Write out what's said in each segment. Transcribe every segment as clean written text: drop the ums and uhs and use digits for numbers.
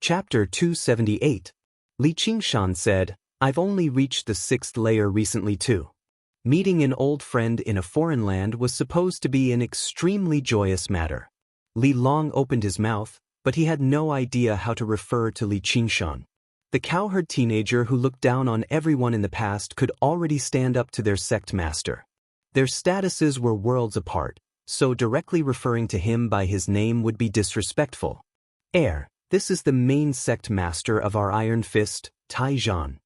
Chapter 278. Li Qingshan said, I've only reached the 6th layer recently too. Meeting an old friend in a foreign land was supposed to be an extremely joyous matter. Li Long opened his mouth, but he had no idea how to refer to Li Qingshan. The cowherd teenager who looked down on everyone in the past could already stand up to their sect master. Their statuses were worlds apart, so directly referring to him by his name would be disrespectful. This is the main sect master of our Iron Fist, Tai Zhan.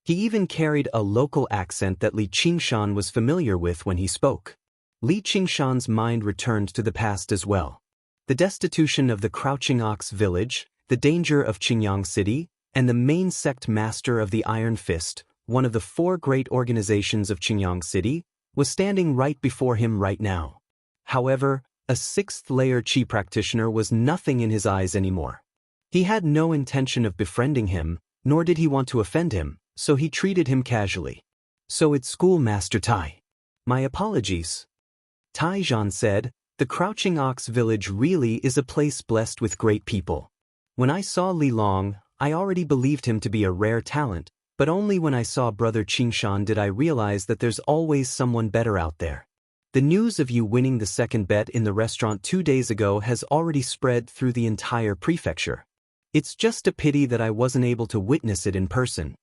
He even carried a local accent that Li Qingshan was familiar with when he spoke. Li Qingshan's mind returned to the past as well. The destitution of the Crouching Ox village, the danger of Qingyang City, and the main sect master of the Iron Fist, one of the 4 great organizations of Qingyang City, was standing right before him right now. However, a 6th-layer Qi practitioner was nothing in his eyes anymore. He had no intention of befriending him, nor did he want to offend him, so he treated him casually. So it's Schoolmaster Tai. My apologies. Tai Zhan said, the Crouching Ox village really is a place blessed with great people. When I saw Li Long, I already believed him to be a rare talent, but only when I saw Brother Qingshan did I realize that there's always someone better out there. The news of you winning the 2nd bet in the restaurant 2 days ago has already spread through the entire prefecture. It's just a pity that I wasn't able to witness it in person.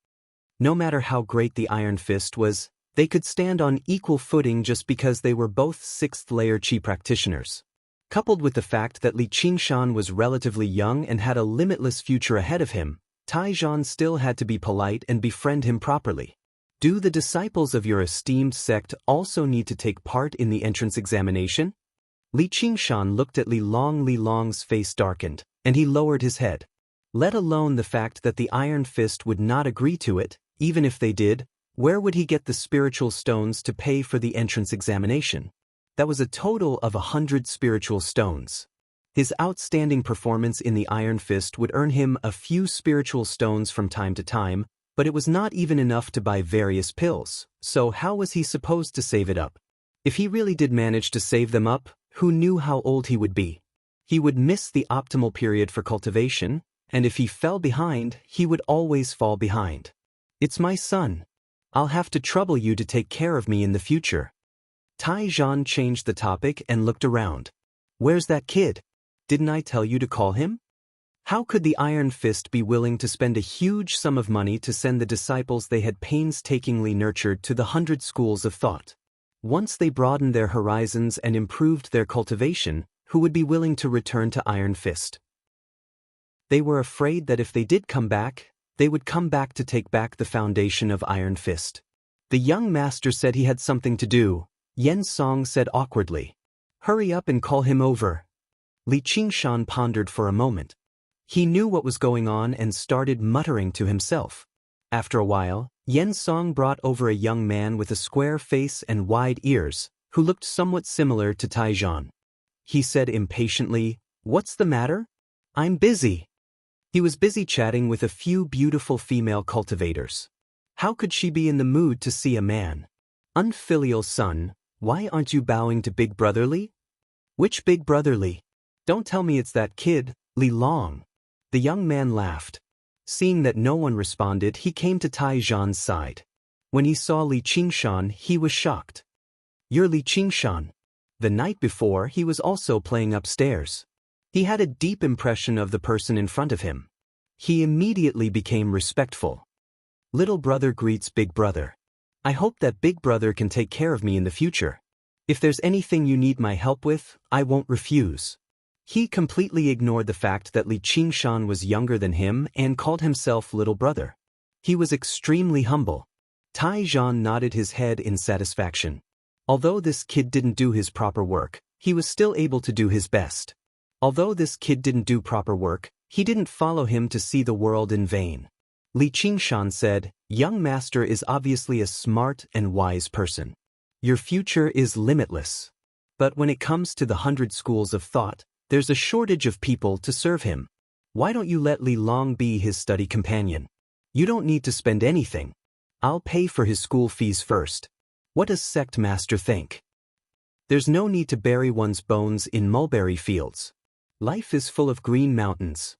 No matter how great the Iron Fist was, they could stand on equal footing just because they were both 6th-layer Qi practitioners. Coupled with the fact that Li Qingshan was relatively young and had a limitless future ahead of him, Tai Zhan still had to be polite and befriend him properly. Do the disciples of your esteemed sect also need to take part in the entrance examination? Li Qingshan looked at Li Long. Li Long's face darkened, and he lowered his head. Let alone the fact that the Iron Fist would not agree to it, even if they did, where would he get the spiritual stones to pay for the entrance examination? That was a total of 100 spiritual stones. His outstanding performance in the Iron Fist would earn him a few spiritual stones from time to time, but it was not even enough to buy various pills, so how was he supposed to save it up? If he really did manage to save them up, who knew how old he would be? He would miss the optimal period for cultivation, and if he fell behind, he would always fall behind. It's my son. I'll have to trouble you to take care of me in the future. Tai Zhan changed the topic and looked around. Where's that kid? Didn't I tell you to call him? How could the Iron Fist be willing to spend a huge sum of money to send the disciples they had painstakingly nurtured to the 100 schools of thought? Once they broadened their horizons and improved their cultivation, who would be willing to return to Iron Fist? They were afraid that if they did come back, they would come back to take back the foundation of Iron Fist. The young master said he had something to do, Yen Song said awkwardly. Hurry up and call him over. Li Qingshan pondered for a moment. He knew what was going on and started muttering to himself. After a while, Yen Song brought over a young man with a square face and wide ears, who looked somewhat similar to Tai Zhan. He said impatiently, What's the matter? I'm busy. He was busy chatting with a few beautiful female cultivators. How could she be in the mood to see a man? Unfilial son, why aren't you bowing to Big Brother Li? Which Big Brother Li? Don't tell me it's that kid, Li Long. The young man laughed. Seeing that no one responded, he came to Tai Zhan's side. When he saw Li Qingshan, he was shocked. You're Li Qingshan. The night before, he was also playing upstairs. He had a deep impression of the person in front of him. He immediately became respectful. Little brother greets big brother. I hope that big brother can take care of me in the future. If there's anything you need my help with, I won't refuse. He completely ignored the fact that Li Qingshan was younger than him and called himself little brother. He was extremely humble. Tai Zhan nodded his head in satisfaction. Although this kid didn't do his proper work, he was still able to do his best. Although this kid didn't do proper work, he didn't follow him to see the world in vain. Li Qingshan said, Young master is obviously a smart and wise person. Your future is limitless. But when it comes to the 100 schools of thought, there's a shortage of people to serve him. Why don't you let Li Long be his study companion? You don't need to spend anything. I'll pay for his school fees first. What does sect master think? There's no need to bury one's bones in mulberry fields. Life is full of green mountains.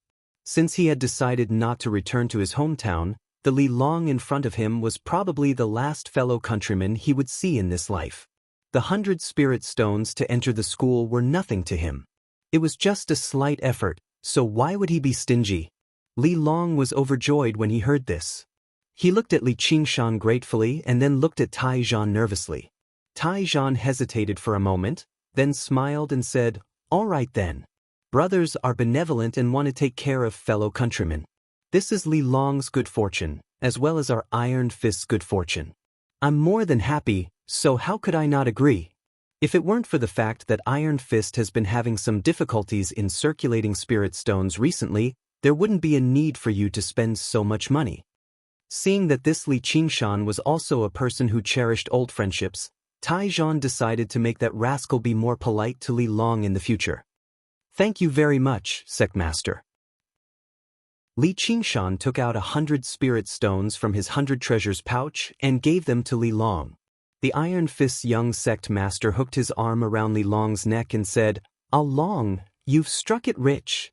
Since he had decided not to return to his hometown, the Li Long in front of him was probably the last fellow countryman he would see in this life. The 100 spirit stones to enter the school were nothing to him. It was just a slight effort, so why would he be stingy? Li Long was overjoyed when he heard this. He looked at Li Qingshan gratefully and then looked at Tai Zhan nervously. Tai Zhan hesitated for a moment, then smiled and said, "All right then. Brothers are benevolent and want to take care of fellow countrymen. This is Li Long's good fortune, as well as our Iron Fist's good fortune. I'm more than happy, so how could I not agree? If it weren't for the fact that Iron Fist has been having some difficulties in circulating spirit stones recently, there wouldn't be a need for you to spend so much money." Seeing that this Li Qingshan was also a person who cherished old friendships, Tai Zhan decided to make that rascal be more polite to Li Long in the future. "Thank you very much, Sect Master." Li Qingshan took out 100 spirit stones from his 100 treasures pouch and gave them to Li Long. The Iron Fist's young sect master hooked his arm around Li Long's neck and said, "Ah Long, you've struck it rich."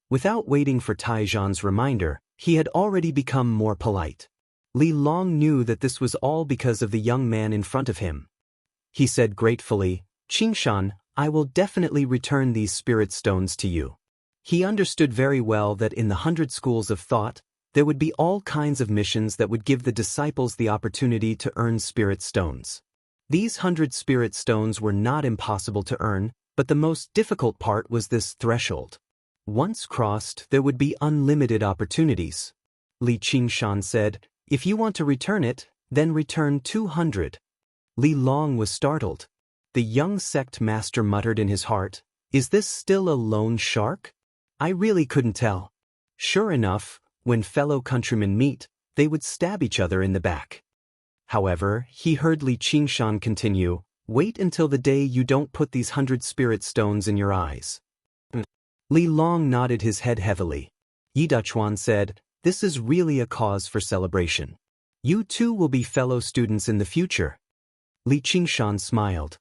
Without waiting for Tai Zhan's reminder, he had already become more polite. Li Long knew that this was all because of the young man in front of him. He said gratefully, "Qingshan, I will definitely return these spirit stones to you." He understood very well that in the 100 schools of thought, there would be all kinds of missions that would give the disciples the opportunity to earn spirit stones. These 100 spirit stones were not impossible to earn, but the most difficult part was this threshold. Once crossed, there would be unlimited opportunities. Li Qingshan said, "If you want to return it, then return 200. Li Long was startled. The young sect master muttered in his heart, "Is this still a loan shark? I really couldn't tell." Sure enough, when fellow countrymen meet, they would stab each other in the back. However, he heard Li Qingshan continue, "Wait until the day you don't put these 100 spirit stones in your eyes." Li Long nodded his head heavily. Yi Duchuan said, "This is really a cause for celebration. You two will be fellow students in the future." Li Qingshan smiled.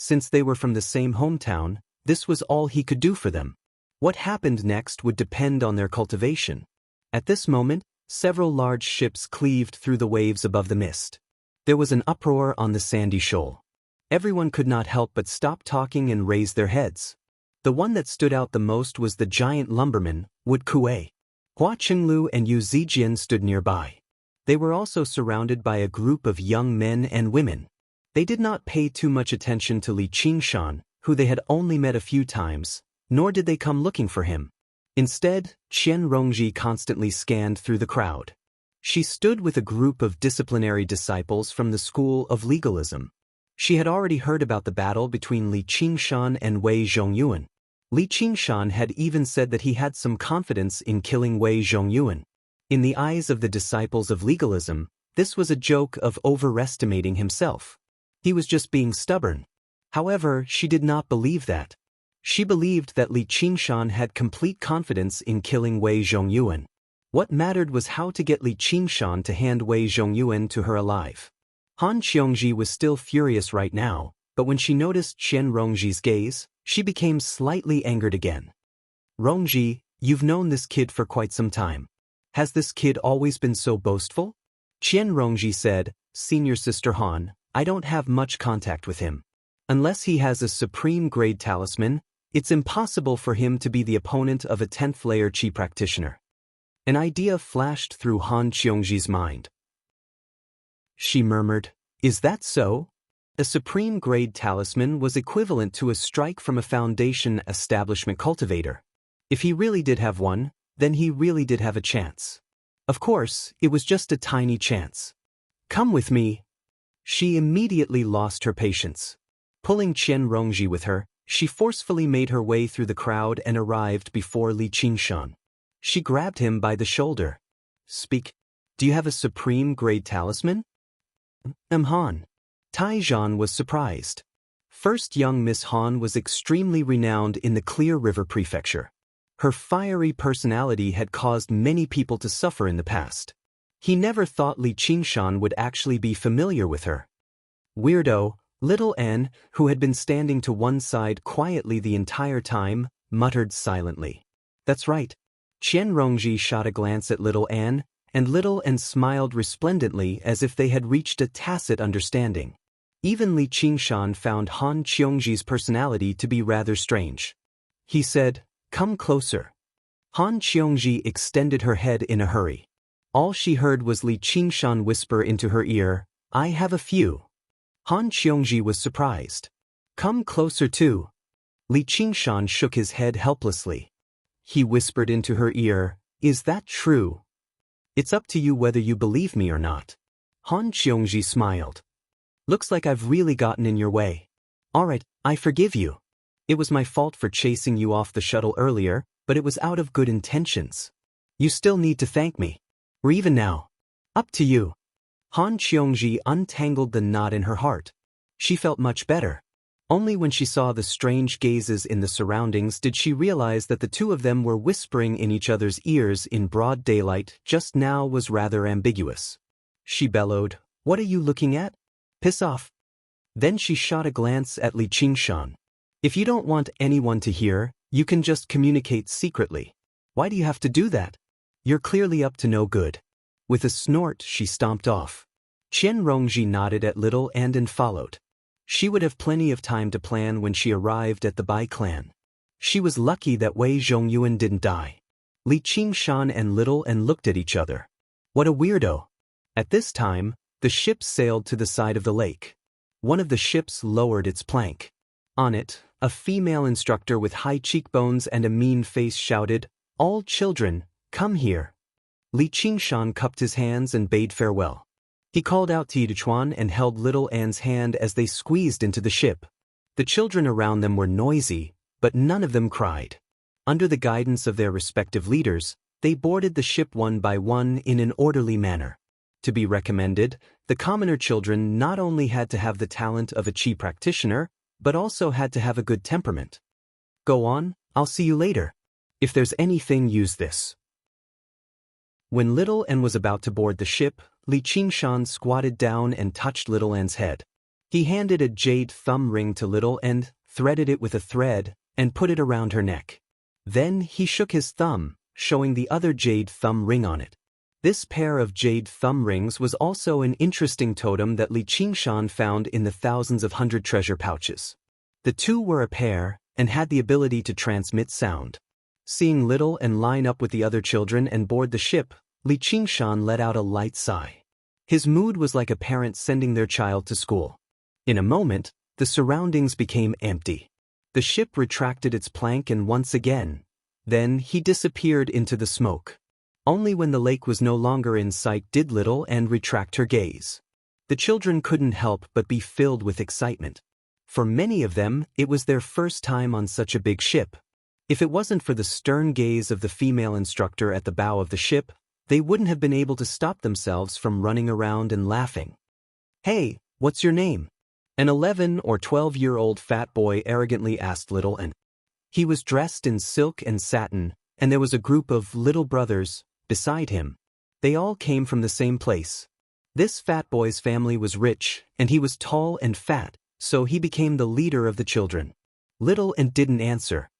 Since they were from the same hometown, this was all he could do for them. What happened next would depend on their cultivation. At this moment, several large ships cleaved through the waves above the mist. There was an uproar on the sandy shoal. Everyone could not help but stop talking and raise their heads. The one that stood out the most was the giant lumberman, Wood Kuei. Hua Qinglu and Yu Zijian stood nearby. They were also surrounded by a group of young men and women. They did not pay too much attention to Li Qingshan, who they had only met a few times, nor did they come looking for him. Instead, Qian Rongji constantly scanned through the crowd. She stood with a group of disciplinary disciples from the school of legalism. She had already heard about the battle between Li Qingshan and Wei Zhongyuan. Li Qingshan had even said that he had some confidence in killing Wei Zhongyuan. In the eyes of the disciples of legalism, this was a joke of overestimating himself. He was just being stubborn. However, she did not believe that. She believed that Li Qingshan had complete confidence in killing Wei Zhongyuan. What mattered was how to get Li Qingshan to hand Wei Zhongyuan to her alive. Han Qiongji was still furious right now, but when she noticed Qian Rongji's gaze, she became slightly angered again. "Rongji, you've known this kid for quite some time. Has this kid always been so boastful?" Qian Rongji said, "Senior Sister Han, I don't have much contact with him. Unless he has a supreme grade talisman, it's impossible for him to be the opponent of a 10th layer Qi practitioner." An idea flashed through Han Qiongji's mind. She murmured, "Is that so?" A supreme grade talisman was equivalent to a strike from a foundation establishment cultivator. If he really did have one, then he really did have a chance. Of course, it was just a tiny chance. "Come with me." She immediately lost her patience. Pulling Qian Rongji with her, she forcefully made her way through the crowd and arrived before Li Qingshan. She grabbed him by the shoulder. "Speak. Do you have a supreme grade talisman?" Han. Tai Zhan was surprised. First, young Miss Han was extremely renowned in the Clear River Prefecture. Her fiery personality had caused many people to suffer in the past. He never thought Li Qingshan would actually be familiar with her. Weirdo, little N, who had been standing to one side quietly the entire time, muttered silently. "That's right. Qianrongji shot a glance at little Anne, and little Anne smiled resplendently as if they had reached a tacit understanding. Even Li Qingshan found Han Qiongji's personality to be rather strange. He said, "Come closer." Han Qiongji extended her head in a hurry. All she heard was Li Qingshan whisper into her ear, "I have a few." Han Qiongji was surprised. "Come closer too." Li Qingshan shook his head helplessly. He whispered into her ear, "Is that true?" "It's up to you whether you believe me or not." Han Qiongji smiled. "Looks like I've really gotten in your way. Alright, I forgive you. It was my fault for chasing you off the shuttle earlier, but it was out of good intentions. You still need to thank me. Or even now. Up to you." Han Qiongji untangled the knot in her heart. She felt much better. Only when she saw the strange gazes in the surroundings did she realize that the two of them were whispering in each other's ears in broad daylight just now was rather ambiguous. She bellowed, "What are you looking at? Piss off." Then she shot a glance at Li Qingshan. "If you don't want anyone to hear, you can just communicate secretly. Why do you have to do that? You're clearly up to no good." With a snort, she stomped off. Qianrongji nodded at little and followed. She would have plenty of time to plan when she arrived at the Bai clan. She was lucky that Wei Zhongyuan didn't die. Li Qingshan and little and looked at each other. What a weirdo. At this time, the ship sailed to the side of the lake. One of the ships lowered its plank. On it, a female instructor with high cheekbones and a mean face shouted, "All children, come here." Li Qingshan cupped his hands and bade farewell. He called out to Yiduchuan and held little Anne's hand as they squeezed into the ship. The children around them were noisy, but none of them cried. Under the guidance of their respective leaders, they boarded the ship one by one in an orderly manner. To be recommended, the commoner children not only had to have the talent of a chi practitioner, but also had to have a good temperament. "Go on, I'll see you later. If there's anything, use this." When little Anne was about to board the ship, Li Qingshan squatted down and touched little Anne's head. He handed a jade thumb ring to little Anne, threaded it with a thread, and put it around her neck. Then he shook his thumb, showing the other jade thumb ring on it. This pair of jade thumb rings was also an interesting totem that Li Qingshan found in the thousands of hundred treasure pouches. The two were a pair, and had the ability to transmit sound. Seeing little Anne line up with the other children and board the ship, Li Qingshan let out a light sigh. His mood was like a parent sending their child to school. In a moment, the surroundings became empty. The ship retracted its plank and once again. Then he disappeared into the smoke. Only when the lake was no longer in sight did little Anne retract her gaze. The children couldn't help but be filled with excitement. For many of them, it was their first time on such a big ship. If it wasn't for the stern gaze of the female instructor at the bow of the ship, they wouldn't have been able to stop themselves from running around and laughing. "Hey, what's your name?" An 11 or 12-year-old fat boy arrogantly asked little Anne. He was dressed in silk and satin, and there was a group of little brothers beside him. They all came from the same place. This fat boy's family was rich, and he was tall and fat, so he became the leader of the children. Little Anne didn't answer.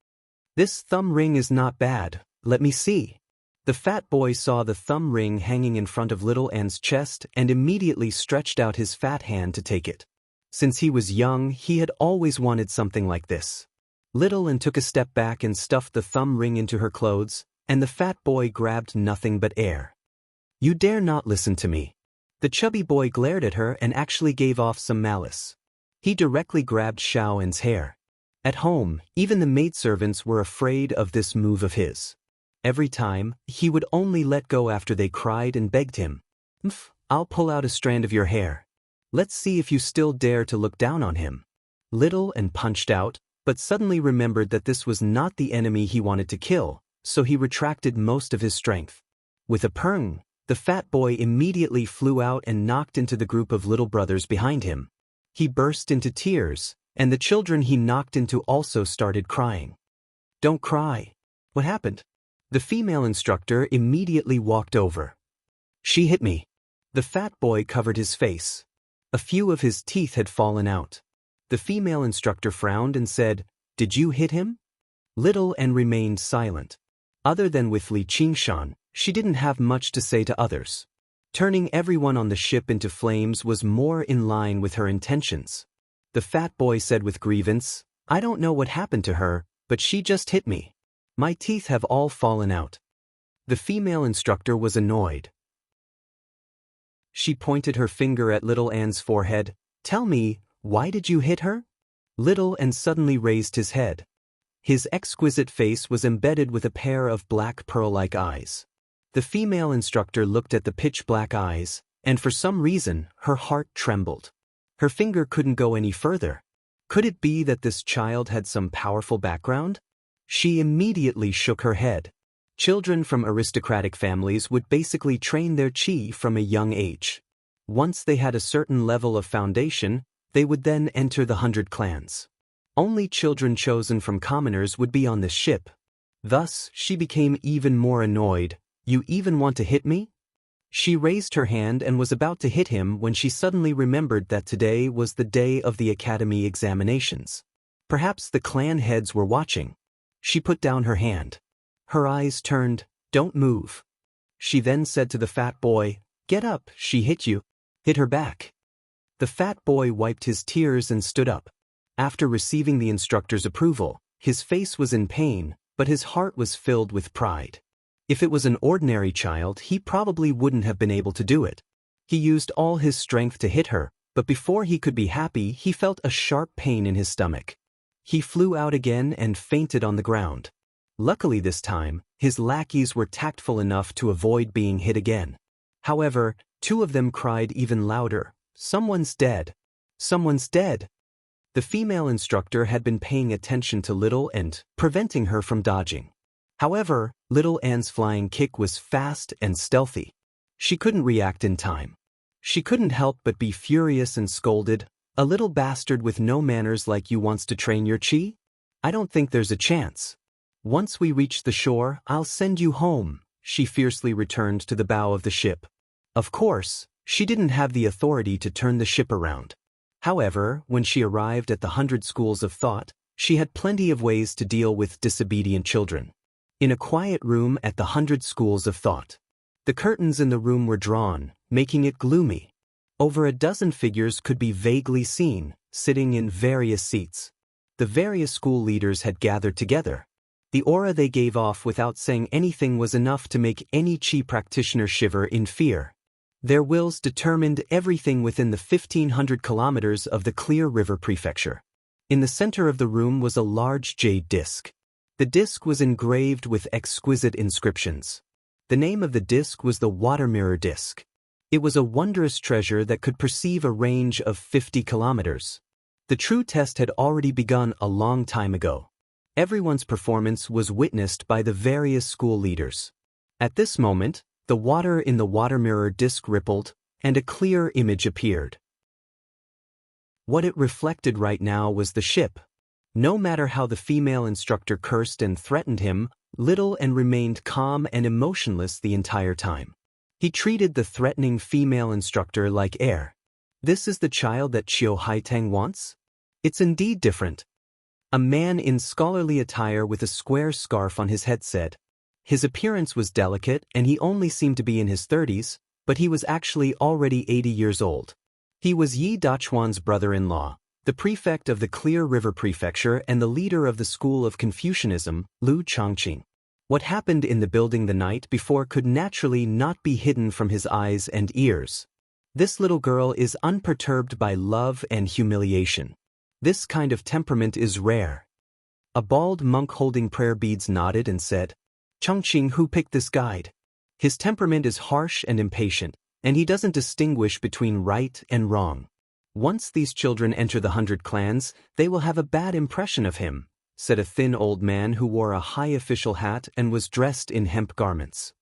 "This thumb ring is not bad, let me see." The fat boy saw the thumb ring hanging in front of little Anne's chest and immediately stretched out his fat hand to take it. Since he was young, he had always wanted something like this. Little Anne took a step back and stuffed the thumb ring into her clothes, and the fat boy grabbed nothing but air. "You dare not listen to me." The chubby boy glared at her and actually gave off some malice. He directly grabbed Xiao An's hair. At home, even the maidservants were afraid of this move of his. Every time, he would only let go after they cried and begged him. I'll pull out a strand of your hair. Let's see if you still dare to look down on him." Little Anne punched out, but suddenly remembered that this was not the enemy he wanted to kill, so he retracted most of his strength. With a purr, the fat boy immediately flew out and knocked into the group of little brothers behind him. He burst into tears, and the children he knocked into also started crying. "Don't cry. What happened?" The female instructor immediately walked over. "She hit me." The fat boy covered his face. A few of his teeth had fallen out. The female instructor frowned and said, "Did you hit him?" Little Anne remained silent. Other than with Li Qingshan, she didn't have much to say to others. Turning everyone on the ship into flames was more in line with her intentions. The fat boy said with grievance, "I don't know what happened to her, but she just hit me. My teeth have all fallen out." The female instructor was annoyed. She pointed her finger at Little Anne's forehead. "Tell me, why did you hit her?" Little Anne suddenly raised his head. His exquisite face was embedded with a pair of black pearl-like eyes. The female instructor looked at the pitch-black eyes, and for some reason, her heart trembled. Her finger couldn't go any further. Could it be that this child had some powerful background? She immediately shook her head. Children from aristocratic families would basically train their qi from a young age. Once they had a certain level of foundation, they would then enter the 100 clans. Only children chosen from commoners would be on this ship. Thus, she became even more annoyed. "You even want to hit me?" She raised her hand and was about to hit him when she suddenly remembered that today was the day of the academy examinations. Perhaps the clan heads were watching. She put down her hand. Her eyes turned. "Don't move." She then said to the fat boy, "Get up, she hit you." Hit her back. The fat boy wiped his tears and stood up. After receiving the instructor's approval, his face was in pain, but his heart was filled with pride. If it was an ordinary child, he probably wouldn't have been able to do it. He used all his strength to hit her, but before he could be happy, he felt a sharp pain in his stomach. He flew out again and fainted on the ground. Luckily this time, his lackeys were tactful enough to avoid being hit again. However, two of them cried even louder, "Someone's dead! Someone's dead!" The female instructor had been paying attention to Little and preventing her from dodging. However, Little Anne's flying kick was fast and stealthy. She couldn't react in time. She couldn't help but be furious and scolded, "A little bastard with no manners like you wants to train your qi? I don't think there's a chance. Once we reach the shore, I'll send you home." She fiercely returned to the bow of the ship. Of course, she didn't have the authority to turn the ship around. However, when she arrived at the 100 schools of thought, she had plenty of ways to deal with disobedient children. In a quiet room at the 100 schools of thought. The curtains in the room were drawn, making it gloomy. Over a dozen figures could be vaguely seen, sitting in various seats. The various school leaders had gathered together. The aura they gave off without saying anything was enough to make any qi practitioner shiver in fear. Their wills determined everything within the 1,500 kilometers of the Clear River Prefecture. In the center of the room was a large jade disc. The disc was engraved with exquisite inscriptions. The name of the disc was the Water Mirror Disc. It was a wondrous treasure that could perceive a range of 50 kilometers. The true test had already begun a long time ago. Everyone's performance was witnessed by the various school leaders. At this moment, the water in the water mirror disc rippled, and a clear image appeared. What it reflected right now was the ship. No matter how the female instructor cursed and threatened him, Little Anne remained calm and emotionless the entire time. He treated the threatening female instructor like air. This is the child that Qiu Haitang wants? It's indeed different. A man in scholarly attire with a square scarf on his head said. His appearance was delicate and he only seemed to be in his 30s, but he was actually already 80 years old. He was Yi Dachuan's brother-in-law, the prefect of the Clear River Prefecture and the leader of the school of Confucianism, Lu Changqing. What happened in the building the night before could naturally not be hidden from his eyes and ears. This little girl is unperturbed by love and humiliation. This kind of temperament is rare. A bald monk holding prayer beads nodded and said, "Changqing, who picked this guide? His temperament is harsh and impatient, and he doesn't distinguish between right and wrong. Once these children enter the 100 clans, they will have a bad impression of him," said a thin old man who wore a high official hat and was dressed in hemp garments.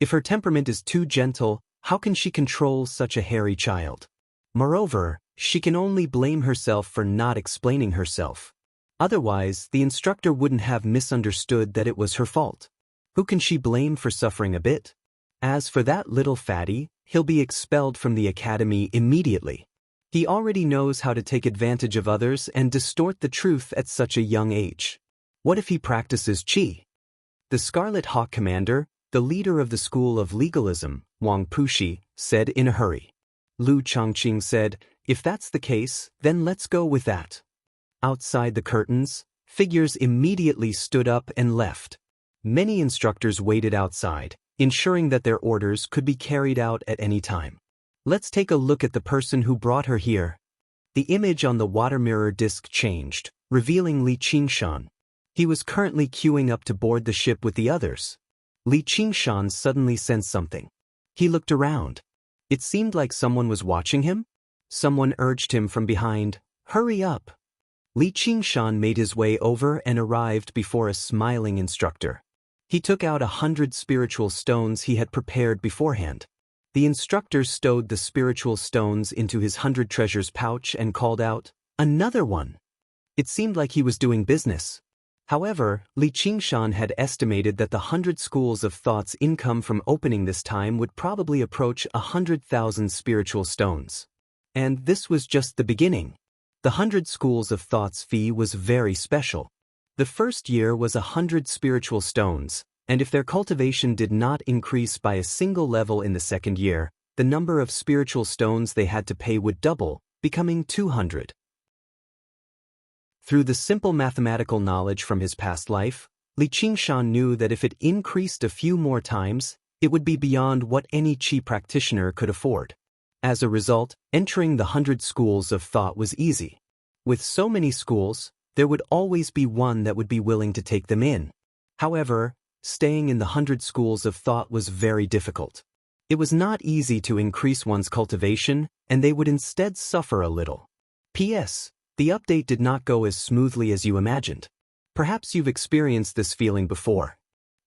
If her temperament is too gentle, how can she control such a hairy child? Moreover, she can only blame herself for not explaining herself. Otherwise, the instructor wouldn't have misunderstood that it was her fault. Who can she blame for suffering a bit? As for that little fatty, he'll be expelled from the academy immediately. He already knows how to take advantage of others and distort the truth at such a young age. What if he practices qi? The Scarlet Hawk commander, the leader of the school of legalism, Wang Puxi, said in a hurry. Lu Changqing said, "If that's the case, then let's go with that." Outside the curtains, figures immediately stood up and left. Many instructors waited outside, ensuring that their orders could be carried out at any time. Let's take a look at the person who brought her here. The image on the water mirror disc changed, revealing Li Qingshan. He was currently queuing up to board the ship with the others. Li Qingshan suddenly sensed something. He looked around. It seemed like someone was watching him. Someone urged him from behind, "Hurry up." Li Qingshan made his way over and arrived before a smiling instructor. He took out 100 spiritual stones he had prepared beforehand. The instructor stowed the spiritual stones into his 100 treasures pouch and called out, "Another one." It seemed like he was doing business. However, Li Qingshan had estimated that the 100 schools of thought's income from opening this time would probably approach 100,000 spiritual stones. And this was just the beginning. The 100 schools of thought's fee was very special. The first year was 100 spiritual stones, and if their cultivation did not increase by a single level in the second year, the number of spiritual stones they had to pay would double, becoming 200. Through the simple mathematical knowledge from his past life, Li Qingshan knew that if it increased a few more times, it would be beyond what any Qi practitioner could afford. As a result, entering the 100 schools of thought was easy. With so many schools, there would always be one that would be willing to take them in. However, staying in the 100 schools of thought was very difficult. It was not easy to increase one's cultivation, and they would instead suffer a little. P.S. The update did not go as smoothly as you imagined. Perhaps you've experienced this feeling before.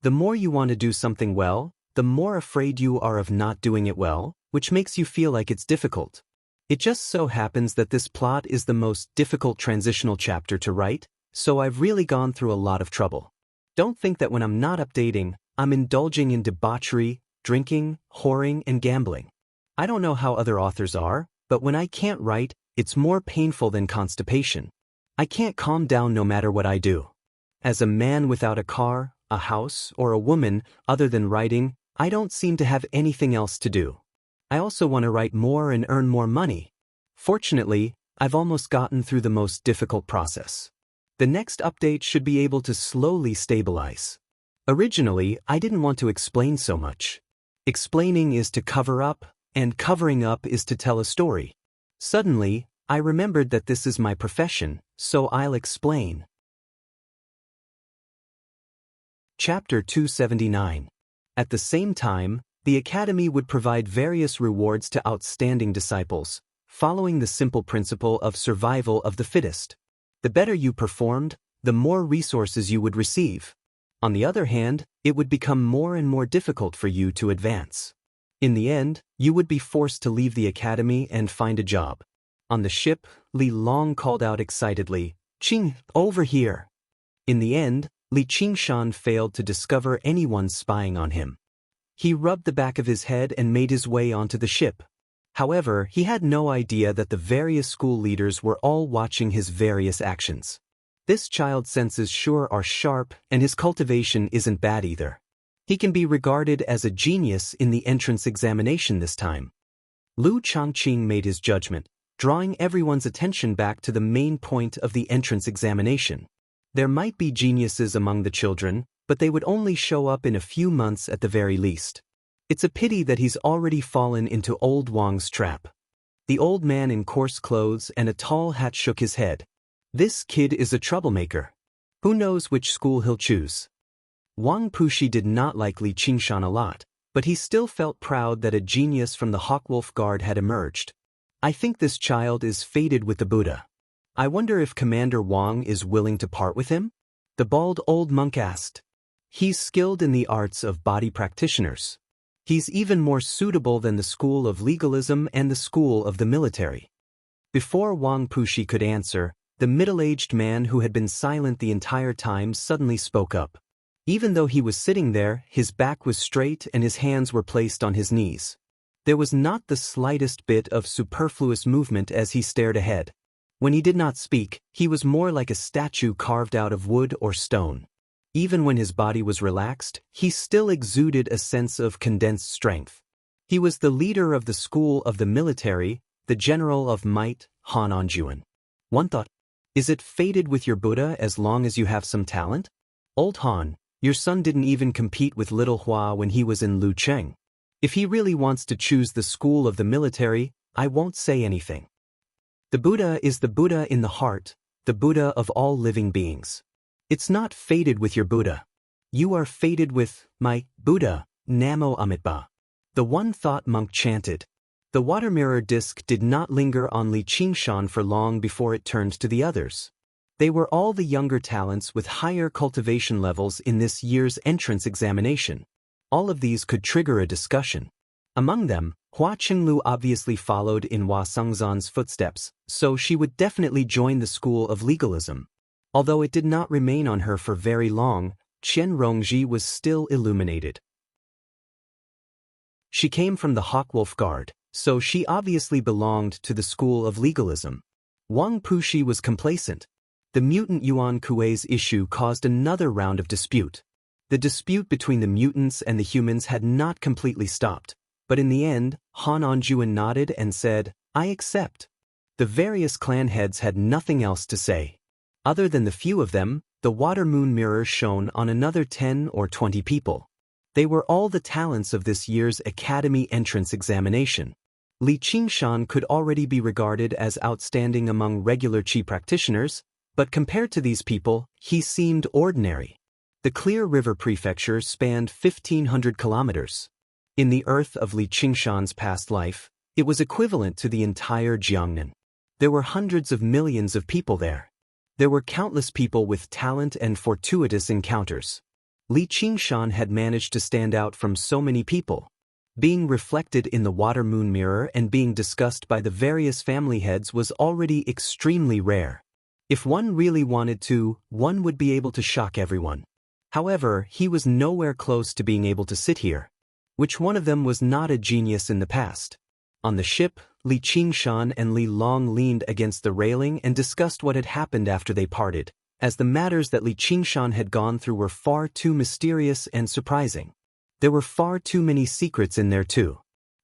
The more you want to do something well, the more afraid you are of not doing it well, which makes you feel like it's difficult. It just so happens that this plot is the most difficult transitional chapter to write, so I've really gone through a lot of trouble. Don't think that when I'm not updating, I'm indulging in debauchery, drinking, whoring, and gambling. I don't know how other authors are, but when I can't write, it's more painful than constipation. I can't calm down no matter what I do. As a man without a car, a house, or a woman, other than writing, I don't seem to have anything else to do. I also want to write more and earn more money. Fortunately, I've almost gotten through the most difficult process. The next update should be able to slowly stabilize. Originally, I didn't want to explain so much. Explaining is to cover up, and covering up is to tell a story. Suddenly, I remembered that this is my profession, so I'll explain. Chapter 279. At the same time, the Academy would provide various rewards to outstanding disciples, following the simple principle of survival of the fittest. The better you performed, the more resources you would receive. On the other hand, it would become more and more difficult for you to advance. In the end, you would be forced to leave the academy and find a job. On the ship, Li Long called out excitedly, "Qing, over here." In the end, Li Qingshan failed to discover anyone spying on him. He rubbed the back of his head and made his way onto the ship. However, he had no idea that the various school leaders were all watching his various actions. This child's senses sure are sharp, and his cultivation isn't bad either. He can be regarded as a genius in the entrance examination this time. Lu Changqing made his judgment, drawing everyone's attention back to the main point of the entrance examination. There might be geniuses among the children, but they would only show up in a few months at the very least. It's a pity that he's already fallen into old Wang's trap. The old man in coarse clothes and a tall hat shook his head. This kid is a troublemaker. Who knows which school he'll choose? Wang Puxi did not like Li Qingshan a lot, but he still felt proud that a genius from the Hawkwolf Guard had emerged. I think this child is fated with the Buddha. I wonder if Commander Wang is willing to part with him? The bald old monk asked. He's skilled in the arts of body practitioners. He's even more suitable than the school of legalism and the school of the military. Before Wang Puxi could answer, the middle-aged man who had been silent the entire time suddenly spoke up. Even though he was sitting there, his back was straight and his hands were placed on his knees. There was not the slightest bit of superfluous movement as he stared ahead. When he did not speak, he was more like a statue carved out of wood or stone. Even when his body was relaxed, he still exuded a sense of condensed strength. He was the leader of the school of the military, the general of might, Han Anjuan. One thought, is it fated with your Buddha as long as you have some talent? Old Han, your son didn't even compete with little Hua when he was in Lucheng. If he really wants to choose the school of the military, I won't say anything. The Buddha is the Buddha in the heart, the Buddha of all living beings. It's not fated with your Buddha. You are fated with my Buddha, Namo Amitabha. The one thought monk chanted. The water mirror disc did not linger on Li Qingshan for long before it turned to the others. They were all the younger talents with higher cultivation levels in this year's entrance examination. All of these could trigger a discussion. Among them, Hua Qinglu obviously followed in Hua Sengzan's footsteps, so she would definitely join the school of legalism. Although it did not remain on her for very long, Qian Rongji was still illuminated. She came from the Hawkwolf Guard, so she obviously belonged to the school of legalism. Wang Puxi was complacent. The mutant Yuan Kuei's issue caused another round of dispute. The dispute between the mutants and the humans had not completely stopped, but in the end, Han Anjuan nodded and said, I accept. The various clan heads had nothing else to say. Other than the few of them, the water moon mirror shone on another 10 or 20 people. They were all the talents of this year's Academy entrance examination. Li Qingshan could already be regarded as outstanding among regular Qi practitioners, but compared to these people, he seemed ordinary. The Clear River Prefecture spanned 1,500 kilometers. In the earth of Li Qingshan's past life, it was equivalent to the entire Jiangnan. There were hundreds of millions of people there. There were countless people with talent and fortuitous encounters. Li Qingshan had managed to stand out from so many people. Being reflected in the water moon mirror and being discussed by the various family heads was already extremely rare. If one really wanted to, one would be able to shock everyone. However, he was nowhere close to being able to sit here. Which one of them was not a genius in the past? On the ship, Li Qingshan and Li Long leaned against the railing and discussed what had happened after they parted, as the matters that Li Qingshan had gone through were far too mysterious and surprising. There were far too many secrets in there too.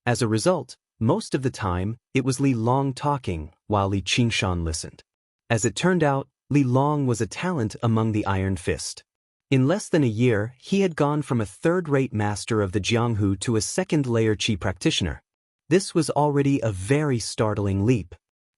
As a result, most of the time, it was Li Long talking, while Li Qingshan listened. As it turned out, Li Long was a talent among the Iron Fist. In less than a year, he had gone from a third-rate master of the Jianghu to a second-layer Qi practitioner. This was already a very startling leap.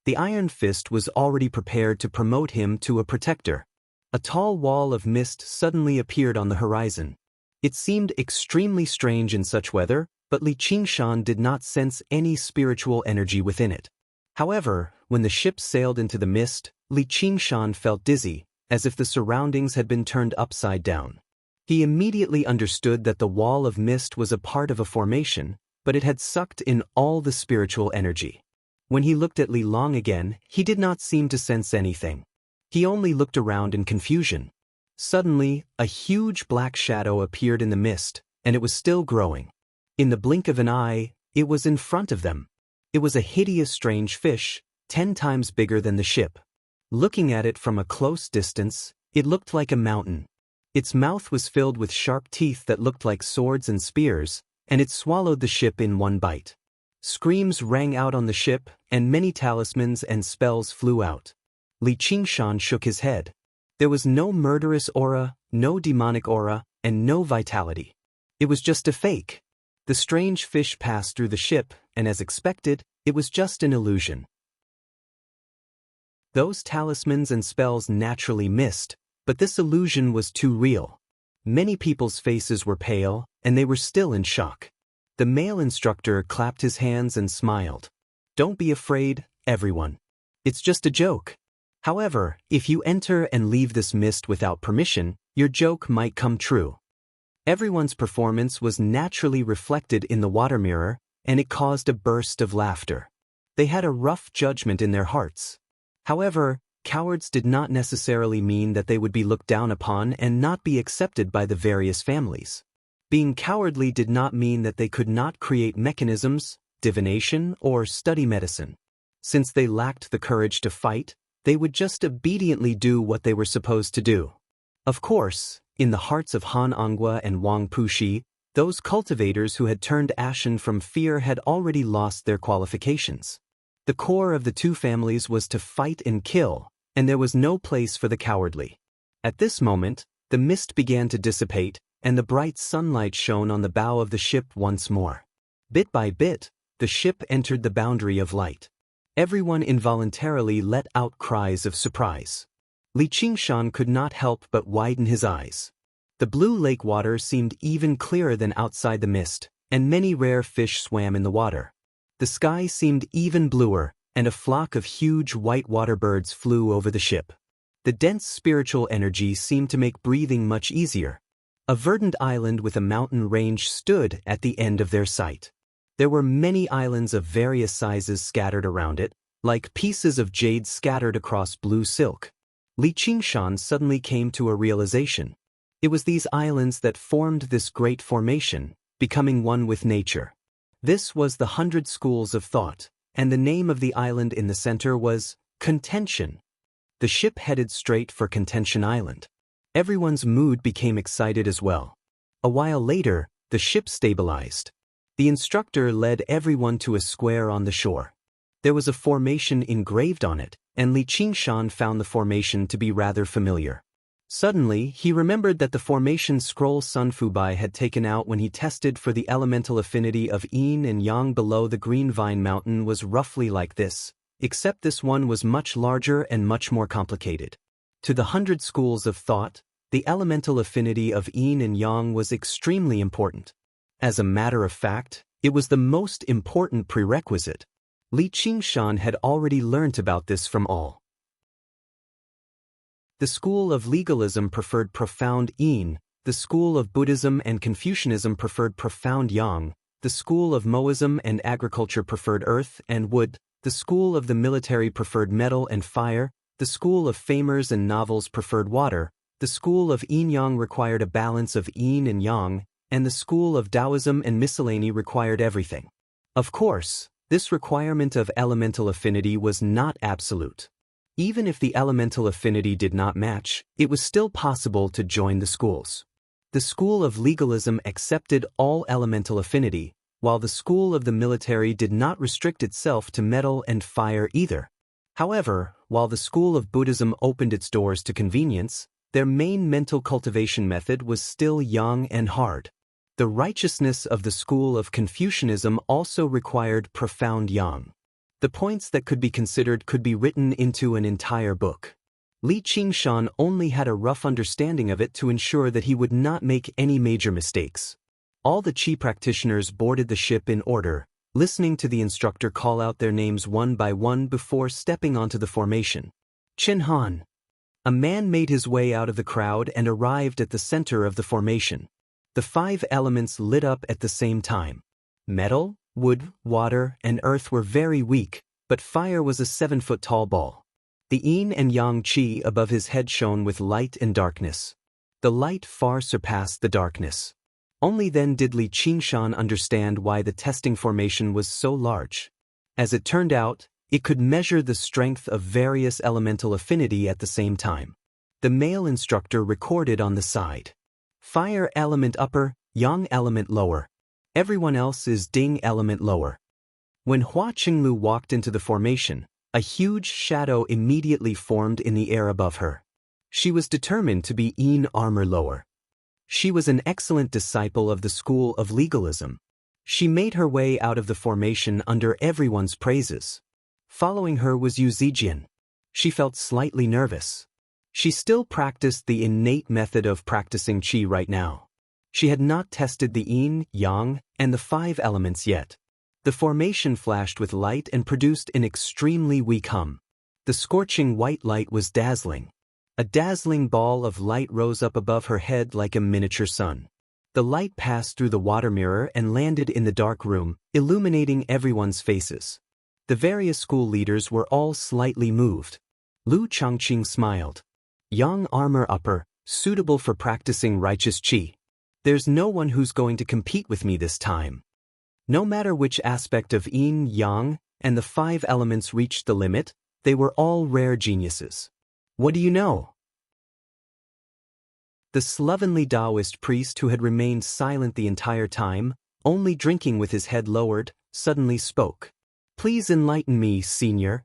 The Iron Fist was already prepared to promote him to a protector. A tall wall of mist suddenly appeared on the horizon. It seemed extremely strange in such weather, but Li Qingshan did not sense any spiritual energy within it. However, when the ship sailed into the mist, Li Qingshan felt dizzy, as if the surroundings had been turned upside down. He immediately understood that the wall of mist was a part of a formation, but it had sucked in all the spiritual energy. When he looked at Li Long again, he did not seem to sense anything. He only looked around in confusion. Suddenly, a huge black shadow appeared in the mist, and it was still growing. In the blink of an eye, it was in front of them. It was a hideous strange fish, 10 times bigger than the ship. Looking at it from a close distance, it looked like a mountain. Its mouth was filled with sharp teeth that looked like swords and spears, and it swallowed the ship in one bite. Screams rang out on the ship, and many talismans and spells flew out. Li Qingshan shook his head. There was no murderous aura, no demonic aura, and no vitality. It was just a fake. The strange fish passed through the ship, and as expected, it was just an illusion. Those talismans and spells naturally missed, but this illusion was too real. Many people's faces were pale, and they were still in shock. The male instructor clapped his hands and smiled. Don't be afraid, everyone. It's just a joke. However, if you enter and leave this mist without permission, your joke might come true. Everyone's performance was naturally reflected in the water mirror, and it caused a burst of laughter. They had a rough judgment in their hearts. However, cowards did not necessarily mean that they would be looked down upon and not be accepted by the various families. Being cowardly did not mean that they could not create mechanisms, divination, or study medicine. Since they lacked the courage to fight, they would just obediently do what they were supposed to do. Of course, in the hearts of Han Anghua and Wang Puxi, those cultivators who had turned ashen from fear had already lost their qualifications. The core of the two families was to fight and kill, and there was no place for the cowardly. At this moment, the mist began to dissipate, and the bright sunlight shone on the bow of the ship once more. Bit by bit, the ship entered the boundary of light. Everyone involuntarily let out cries of surprise. Li Qingshan could not help but widen his eyes. The blue lake water seemed even clearer than outside the mist, and many rare fish swam in the water. The sky seemed even bluer, and a flock of huge white water birds flew over the ship. The dense spiritual energy seemed to make breathing much easier. A verdant island with a mountain range stood at the end of their sight. There were many islands of various sizes scattered around it, like pieces of jade scattered across blue silk. Li Qingshan suddenly came to a realization. It was these islands that formed this great formation, becoming one with nature. This was the 100 schools of thought, and the name of the island in the center was Contention. The ship headed straight for Contention Island. Everyone's mood became excited as well. A while later, the ship stabilized. The instructor led everyone to a square on the shore. There was a formation engraved on it, and Li Qingshan found the formation to be rather familiar. Suddenly, he remembered that the formation scroll Sun Fubai had taken out when he tested for the elemental affinity of yin and yang below the Green Vine Mountain was roughly like this, except this one was much larger and much more complicated. To the 100 schools of thought, the elemental affinity of yin and yang was extremely important. As a matter of fact, it was the most important prerequisite. Li Qingshan had already learnt about this from all. The school of legalism preferred profound yin, the school of Buddhism and Confucianism preferred profound yang, the school of Moism and agriculture preferred earth and wood, the school of the military preferred metal and fire, the school of famers and novels preferred water, the school of yin-yang required a balance of yin and yang, and the school of Daoism and miscellany required everything. Of course, this requirement of elemental affinity was not absolute. Even if the elemental affinity did not match, it was still possible to join the schools. The school of legalism accepted all elemental affinity, while the school of the military did not restrict itself to metal and fire either. However, while the school of Buddhism opened its doors to convenience, their main mental cultivation method was still young and hard. The righteousness of the school of Confucianism also required profound yang. The points that could be considered could be written into an entire book. Li Qingshan only had a rough understanding of it to ensure that he would not make any major mistakes. All the Qi practitioners boarded the ship in order, listening to the instructor call out their names one by one before stepping onto the formation. Qin Han. A man made his way out of the crowd and arrived at the center of the formation. The 5 elements lit up at the same time. Metal, wood, water, and earth were very weak, but fire was a 7-foot-tall ball. The yin and yang qi above his head shone with light and darkness. The light far surpassed the darkness. Only then did Li Qingshan understand why the testing formation was so large. As it turned out, it could measure the strength of various elemental affinity at the same time. The male instructor recorded on the side. Fire element upper, yang element lower. Everyone else is ding element lower. When Hua Qinglu walked into the formation, a huge shadow immediately formed in the air above her. She was determined to be yin armor lower. She was an excellent disciple of the school of legalism. She made her way out of the formation under everyone's praises. Following her was Yu Zijian. She felt slightly nervous. She still practiced the innate method of practicing qi right now. She had not tested the yin, yang, and the 5 elements yet. The formation flashed with light and produced an extremely weak hum. The scorching white light was dazzling. A dazzling ball of light rose up above her head like a miniature sun. The light passed through the water mirror and landed in the dark room, illuminating everyone's faces. The various school leaders were all slightly moved. Lu Changqing smiled. Yang armor upper, suitable for practicing righteous qi. There's no one who's going to compete with me this time. No matter which aspect of yin, yang, and the 5 elements reached the limit, they were all rare geniuses. What do you know? The slovenly Taoist priest who had remained silent the entire time, only drinking with his head lowered, suddenly spoke. "Please enlighten me, senior."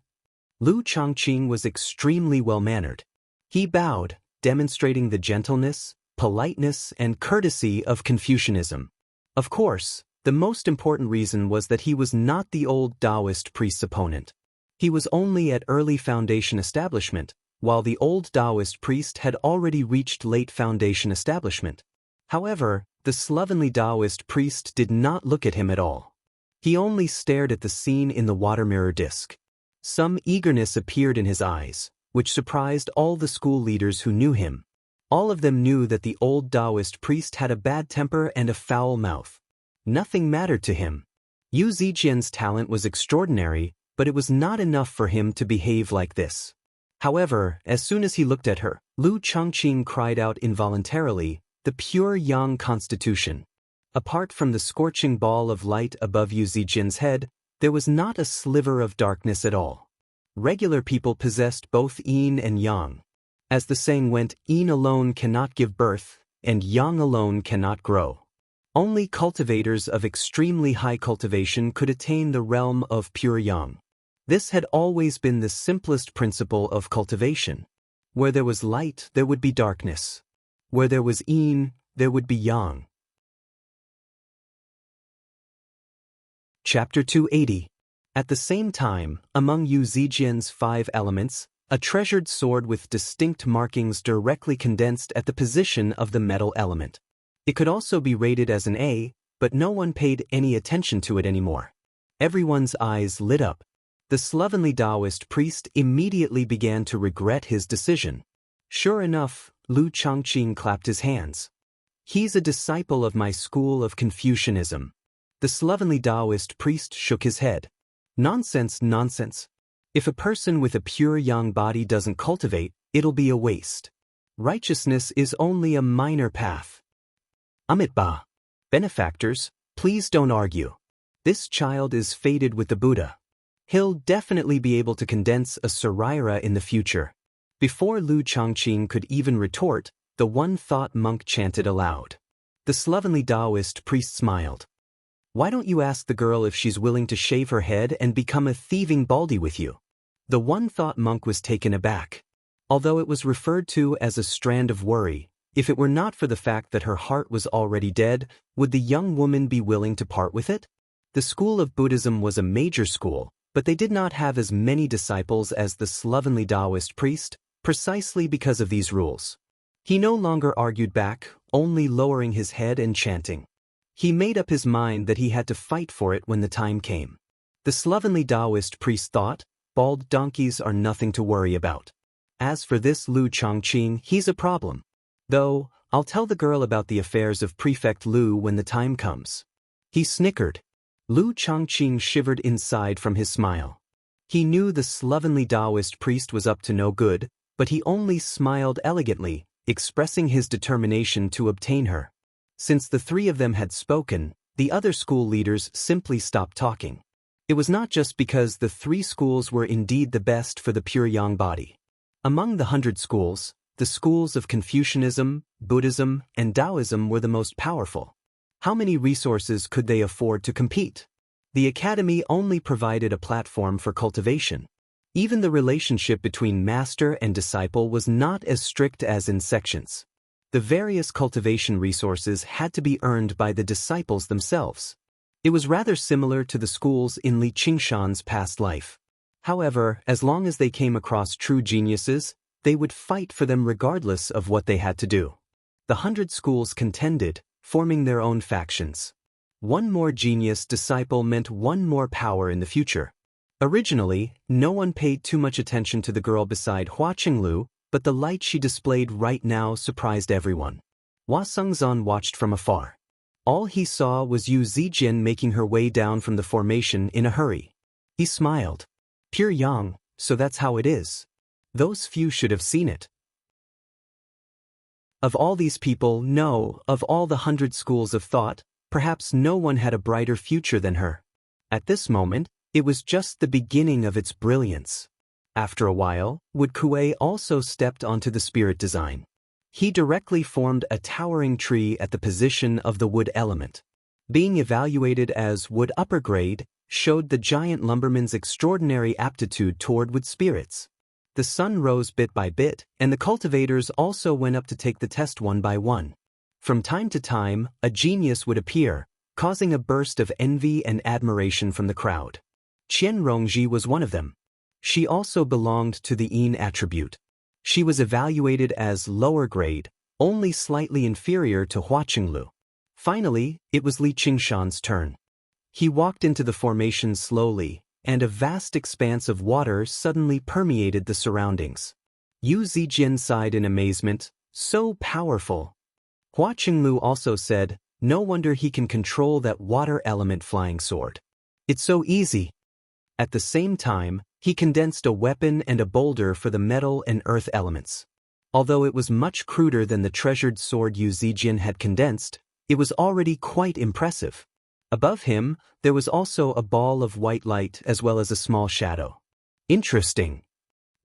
Lu Changqing was extremely well-mannered. He bowed, demonstrating the gentleness, politeness, and courtesy of Confucianism. Of course, the most important reason was that he was not the old Taoist priest's opponent. He was only at early foundation establishment, while the old Taoist priest had already reached late foundation establishment. However, the slovenly Taoist priest did not look at him at all. He only stared at the scene in the water mirror disc. Some eagerness appeared in his eyes, which surprised all the school leaders who knew him. All of them knew that the old Taoist priest had a bad temper and a foul mouth. Nothing mattered to him. Yu Zijian's talent was extraordinary, but it was not enough for him to behave like this. However, as soon as he looked at her, Lu Changqing cried out involuntarily, "The pure yang constitution." Apart from the scorching ball of light above Yu Zijian's head, there was not a sliver of darkness at all. Regular people possessed both yin and yang. As the saying went, yin alone cannot give birth, and yang alone cannot grow. Only cultivators of extremely high cultivation could attain the realm of pure yang. This had always been the simplest principle of cultivation. Where there was light, there would be darkness. Where there was yin, there would be yang. Chapter 280. At the same time, among Yu Zijian's 5 elements, a treasured sword with distinct markings directly condensed at the position of the metal element. It could also be rated as an A, but no one paid any attention to it anymore. Everyone's eyes lit up. The slovenly Taoist priest immediately began to regret his decision. Sure enough, Lu Changqing clapped his hands. "He's a disciple of my school of Confucianism." The slovenly Taoist priest shook his head. "Nonsense, nonsense. If a person with a pure yang body doesn't cultivate, it'll be a waste. Righteousness is only a minor path." Amitabha. Benefactors, please don't argue. This child is fated with the Buddha. He'll definitely be able to condense a Saraira in the future. Before Lu Changqing could even retort, the one-thought monk chanted aloud. The slovenly Taoist priest smiled. "Why don't you ask the girl if she's willing to shave her head and become a thieving baldy with you?" The one-thought monk was taken aback. Although it was referred to as a strand of worry, if it were not for the fact that her heart was already dead, would the young woman be willing to part with it? The school of Buddhism was a major school, but they did not have as many disciples as the slovenly Taoist priest, precisely because of these rules. He no longer argued back, only lowering his head and chanting. He made up his mind that he had to fight for it when the time came. The slovenly Taoist priest thought, "Bald donkeys are nothing to worry about. As for this Lu Changqing, he's a problem. Though, I'll tell the girl about the affairs of Prefect Lu when the time comes." He snickered. Lu Changqing shivered inside from his smile. He knew the slovenly Taoist priest was up to no good, but he only smiled elegantly, expressing his determination to obtain her. Since the 3 of them had spoken, the other school leaders simply stopped talking. It was not just because the 3 schools were indeed the best for the pure yang body. Among the 100 schools, the schools of Confucianism, Buddhism, and Daoism were the most powerful. How many resources could they afford to compete? The academy only provided a platform for cultivation. Even the relationship between master and disciple was not as strict as in sections. The various cultivation resources had to be earned by the disciples themselves. It was rather similar to the schools in Li Qingshan's past life. However, as long as they came across true geniuses, they would fight for them regardless of what they had to do. The 100 schools contended, forming their own factions. One more genius disciple meant one more power in the future. Originally, no one paid too much attention to the girl beside Hua Qinglu, but the light she displayed right now surprised everyone. Hua Sengzan watched from afar. All he saw was Yu Zijian making her way down from the formation in a hurry. He smiled. Pure yang, so that's how it is. Those few should have seen it. Of all these people, no, of all the 100 schools of thought, perhaps no one had a brighter future than her. At this moment, it was just the beginning of its brilliance. After a while, Wood Kuei also stepped onto the spirit design. He directly formed a towering tree at the position of the wood element. Being evaluated as wood upper grade showed the giant lumberman's extraordinary aptitude toward wood spirits. The sun rose bit by bit, and the cultivators also went up to take the test one by one. From time to time, a genius would appear, causing a burst of envy and admiration from the crowd. Qian Rongji was one of them. She also belonged to the Yin attribute. She was evaluated as lower grade, only slightly inferior to Hua Qinglu. Finally, it was Li Qingshan's turn. He walked into the formation slowly, and a vast expanse of water suddenly permeated the surroundings. Yu Zijian sighed in amazement, so powerful. Hua Qinglu also said, no wonder he can control that water element flying sword. It's so easy. At the same time, he condensed a weapon and a boulder for the metal and earth elements. Although it was much cruder than the treasured sword Yu Zijian had condensed, it was already quite impressive. Above him, there was also a ball of white light as well as a small shadow. Interesting.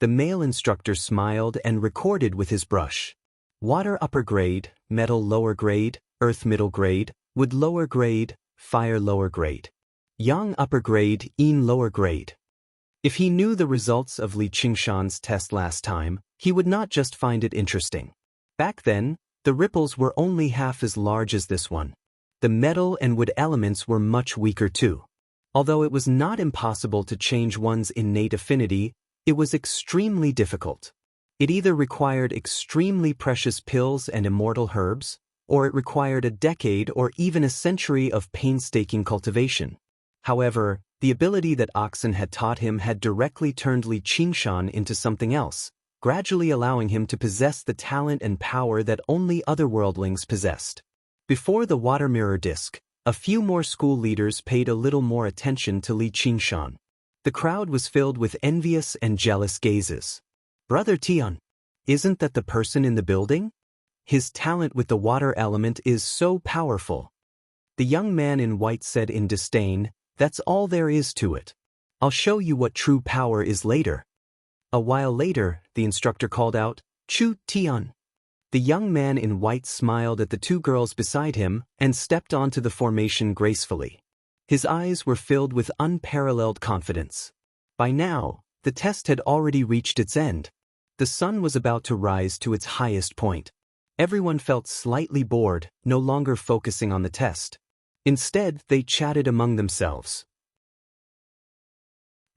The male instructor smiled and recorded with his brush. Water upper grade, metal lower grade, earth middle grade, wood lower grade, fire lower grade. Yang upper grade, Yin lower grade. If he knew the results of Li Qingshan's test last time, he would not just find it interesting. Back then, the ripples were only half as large as this one. The metal and wood elements were much weaker too. Although it was not impossible to change one's innate affinity, it was extremely difficult. It either required extremely precious pills and immortal herbs, or it required a decade or even a century of painstaking cultivation. However, the ability that Oxen had taught him had directly turned Li Qingshan into something else, gradually allowing him to possess the talent and power that only otherworldlings possessed. Before the water mirror disc, a few more school leaders paid a little more attention to Li Qingshan. The crowd was filled with envious and jealous gazes. Brother Tian, isn't that the person in the building? His talent with the water element is so powerful. The young man in white said in disdain, that's all there is to it. I'll show you what true power is later. A while later, the instructor called out, Chu Tian. The young man in white smiled at the two girls beside him and stepped onto the formation gracefully. His eyes were filled with unparalleled confidence. By now, the test had already reached its end. The sun was about to rise to its highest point. Everyone felt slightly bored, no longer focusing on the test. Instead, they chatted among themselves.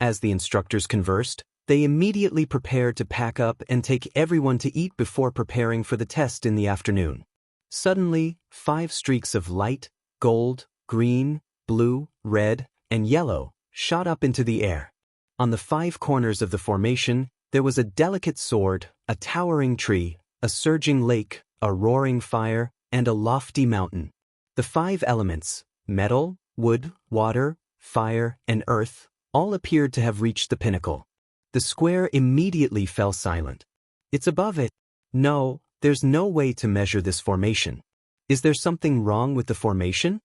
As the instructors conversed, they immediately prepared to pack up and take everyone to eat before preparing for the test in the afternoon. Suddenly, 5 streaks of light, gold, green, blue, red, and yellow shot up into the air. On the 5 corners of the formation, there was a delicate sword, a towering tree, a surging lake, a roaring fire, and a lofty mountain. The 5 elements, metal, wood, water, fire, and earth, all appeared to have reached the pinnacle. The square immediately fell silent. It's above it. No, there's no way to measure this formation. Is there something wrong with the formation?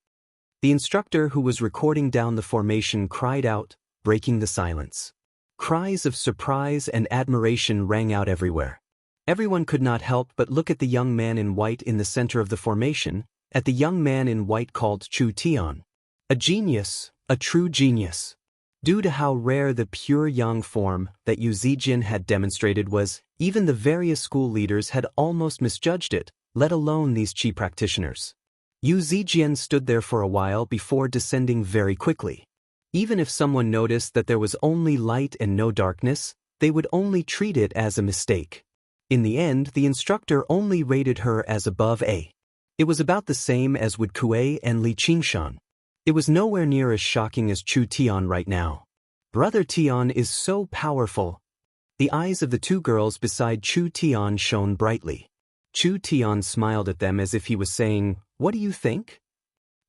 The instructor who was recording down the formation cried out, breaking the silence. Cries of surprise and admiration rang out everywhere. Everyone could not help but look at the young man in white in the center of the formation, at the young man in white called Chu Tian. A genius, a true genius. Due to how rare the pure yang form that Yu Zijian had demonstrated was, even the various school leaders had almost misjudged it, let alone these chi practitioners. Yu Zijian stood there for a while before descending very quickly. Even if someone noticed that there was only light and no darkness, they would only treat it as a mistake. In the end, the instructor only rated her as above A. It was about the same as would Kuei and Li Qingshan. It was nowhere near as shocking as Chu Tian right now. Brother Tian is so powerful. The eyes of the 2 girls beside Chu Tian shone brightly. Chu Tian smiled at them as if he was saying, what do you think?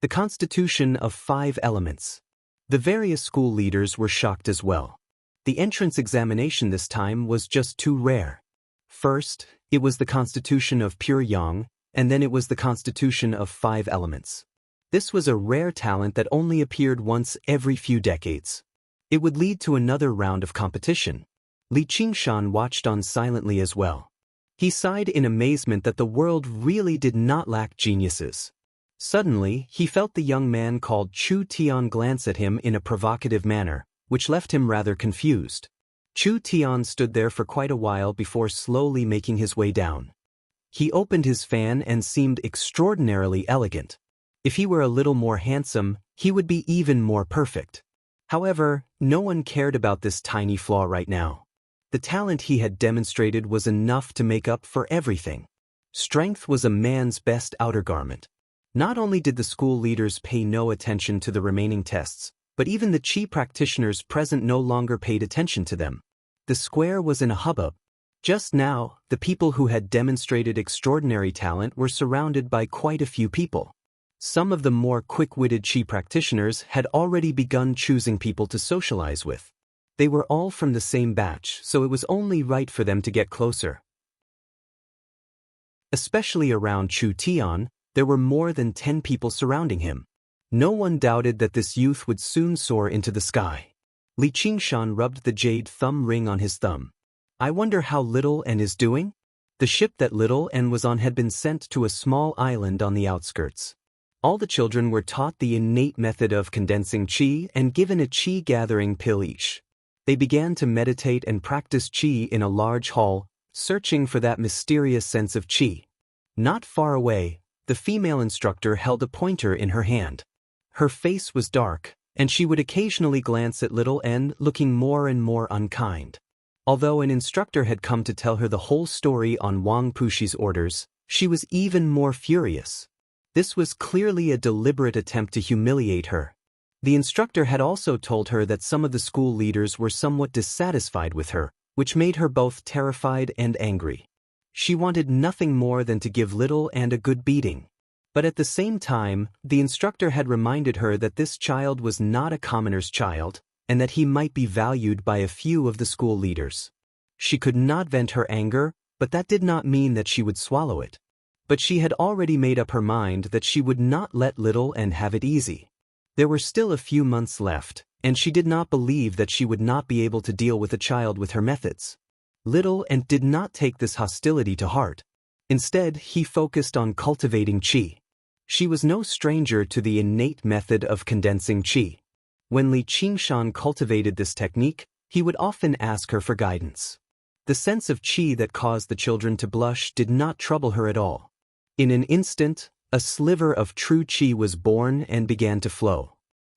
The constitution of 5 elements. The various school leaders were shocked as well. The entrance examination this time was just too rare. First, it was the constitution of pure yang, and then it was the constitution of 5 elements. This was a rare talent that only appeared once every few decades. It would lead to another round of competition. Li Qingshan watched on silently as well. He sighed in amazement that the world really did not lack geniuses. Suddenly, he felt the young man called Chu Tian glance at him in a provocative manner, which left him rather confused. Chu Tian stood there for quite a while before slowly making his way down. He opened his fan and seemed extraordinarily elegant. If he were a little more handsome, he would be even more perfect. However, no one cared about this tiny flaw right now. The talent he had demonstrated was enough to make up for everything. Strength was a man's best outer garment. Not only did the school leaders pay no attention to the remaining tests, but even the Qi practitioners present no longer paid attention to them. The square was in a hubbub. Just now, the people who had demonstrated extraordinary talent were surrounded by quite a few people. Some of the more quick-witted Qi practitioners had already begun choosing people to socialize with. They were all from the same batch, so it was only right for them to get closer. Especially around Chu Tian, there were more than 10 people surrounding him. No one doubted that this youth would soon soar into the sky. Li Qingshan rubbed the jade thumb ring on his thumb. I wonder how Little N is doing? The ship that Little N was on had been sent to a small island on the outskirts. All the children were taught the innate method of condensing qi and given a qi-gathering pill each. They began to meditate and practice qi in a large hall, searching for that mysterious sense of qi. Not far away, the female instructor held a pointer in her hand. Her face was dark, and she would occasionally glance at Little N, looking more and more unkind. Although an instructor had come to tell her the whole story on Wang Puxi's orders, she was even more furious. This was clearly a deliberate attempt to humiliate her. The instructor had also told her that some of the school leaders were somewhat dissatisfied with her, which made her both terrified and angry. She wanted nothing more than to give Little N a good beating. But at the same time, the instructor had reminded her that this child was not a commoner's child, and that he might be valued by a few of the school leaders. She could not vent her anger, but that did not mean that she would swallow it. But she had already made up her mind that she would not let Little N have it easy. There were still a few months left, and she did not believe that she would not be able to deal with a child with her methods. Little N did not take this hostility to heart. Instead, he focused on cultivating qi. She was no stranger to the innate method of condensing qi. When Li Qingshan cultivated this technique, he would often ask her for guidance. The sense of qi that caused the children to blush did not trouble her at all. In an instant, a sliver of true qi was born and began to flow.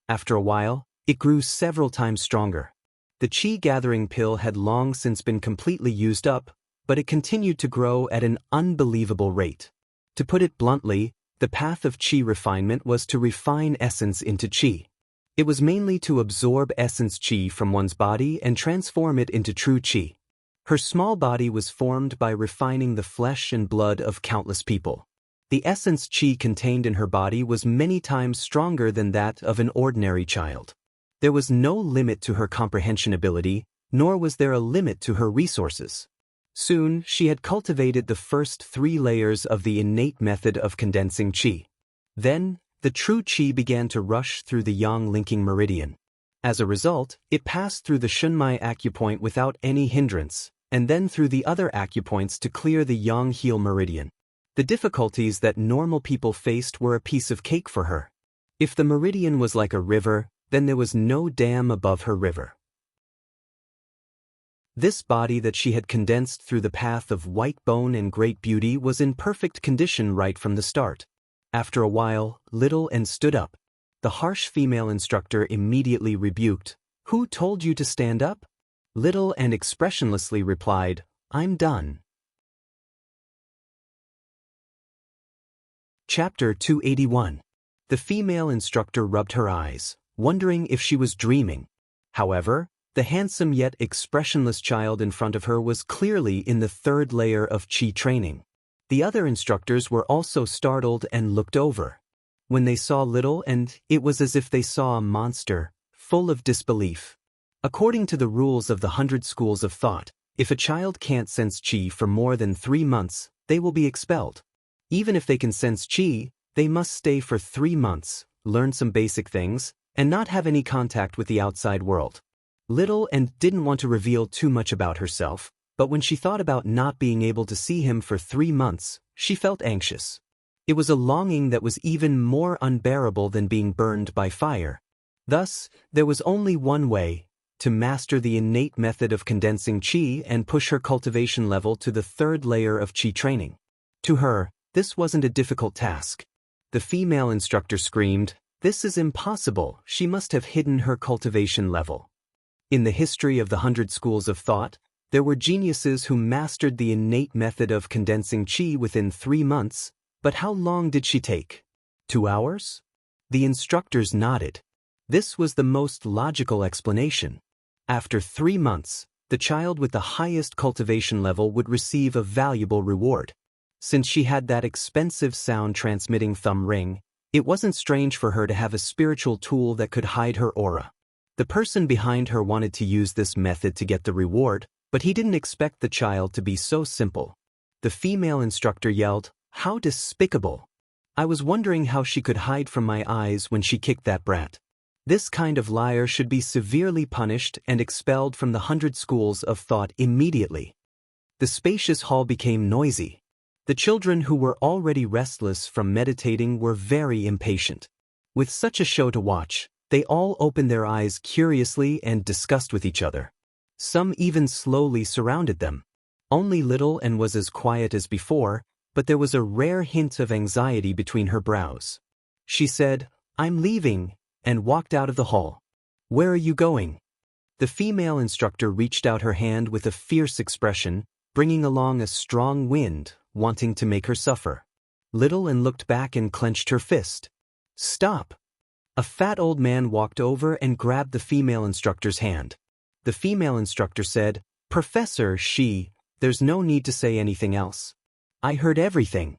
After a while, it grew several times stronger. The qi-gathering pill had long since been completely used up, but it continued to grow at an unbelievable rate. To put it bluntly, the path of qi refinement was to refine essence into qi. It was mainly to absorb essence qi from one's body and transform it into true qi. Her small body was formed by refining the flesh and blood of countless people. The essence qi contained in her body was many times stronger than that of an ordinary child. There was no limit to her comprehension ability, nor was there a limit to her resources. Soon, she had cultivated the first 3 layers of the innate method of condensing qi. Then, the true qi began to rush through the yang linking meridian. As a result, it passed through the Shunmai acupoint without any hindrance, and then through the other acupoints to clear the yang heel meridian. The difficulties that normal people faced were a piece of cake for her. If the meridian was like a river, then there was no dam above her river. This body that she had condensed through the path of white bone and great beauty was in perfect condition right from the start. After a while, Little N stood up. The harsh female instructor immediately rebuked, "Who told you to stand up?" Little N expressionlessly replied, "I'm done." Chapter 281. The female instructor rubbed her eyes, wondering if she was dreaming. However, the handsome yet expressionless child in front of her was clearly in the 3rd layer of qi training. The other instructors were also startled and looked over. When they saw Little N, it was as if they saw a monster, full of disbelief. According to the rules of the 100 schools of thought, if a child can't sense qi for more than 3 months, they will be expelled. Even if they can sense qi, they must stay for 3 months, learn some basic things, and not have any contact with the outside world. Little N didn't want to reveal too much about herself, But when she thought about not being able to see him for 3 months, she felt anxious. It was a longing that was even more unbearable than being burned by fire. Thus, there was only one way: to master the innate method of condensing qi and push her cultivation level to the 3rd layer of qi training. To her, this wasn't a difficult task. The female instructor screamed, "This is impossible, she must have hidden her cultivation level." In the history of the 100 schools of thought, there were geniuses who mastered the innate method of condensing qi within 3 months, but how long did she take? 2 hours? The instructors nodded. This was the most logical explanation. After 3 months, the child with the highest cultivation level would receive a valuable reward. Since she had that expensive sound-transmitting thumb ring, it wasn't strange for her to have a spiritual tool that could hide her aura. The person behind her wanted to use this method to get the reward, but he didn't expect the child to be so simple. The female instructor yelled, "How despicable! I was wondering how she could hide from my eyes when she kicked that brat." This kind of liar should be severely punished and expelled from the 100 schools of thought immediately. The spacious hall became noisy. The children who were already restless from meditating were very impatient. With such a show to watch, they all opened their eyes curiously and discussed with each other. Some even slowly surrounded them. Only Little Ann was as quiet as before, but there was a rare hint of anxiety between her brows. She said, "I'm leaving," and walked out of the hall. "Where are you going?" The female instructor reached out her hand with a fierce expression, bringing along a strong wind, wanting to make her suffer. Little Ann looked back and clenched her fist. "Stop!" A fat old man walked over and grabbed the female instructor's hand. The female instructor said, "Professor Shi, there's no need to say anything else. I heard everything."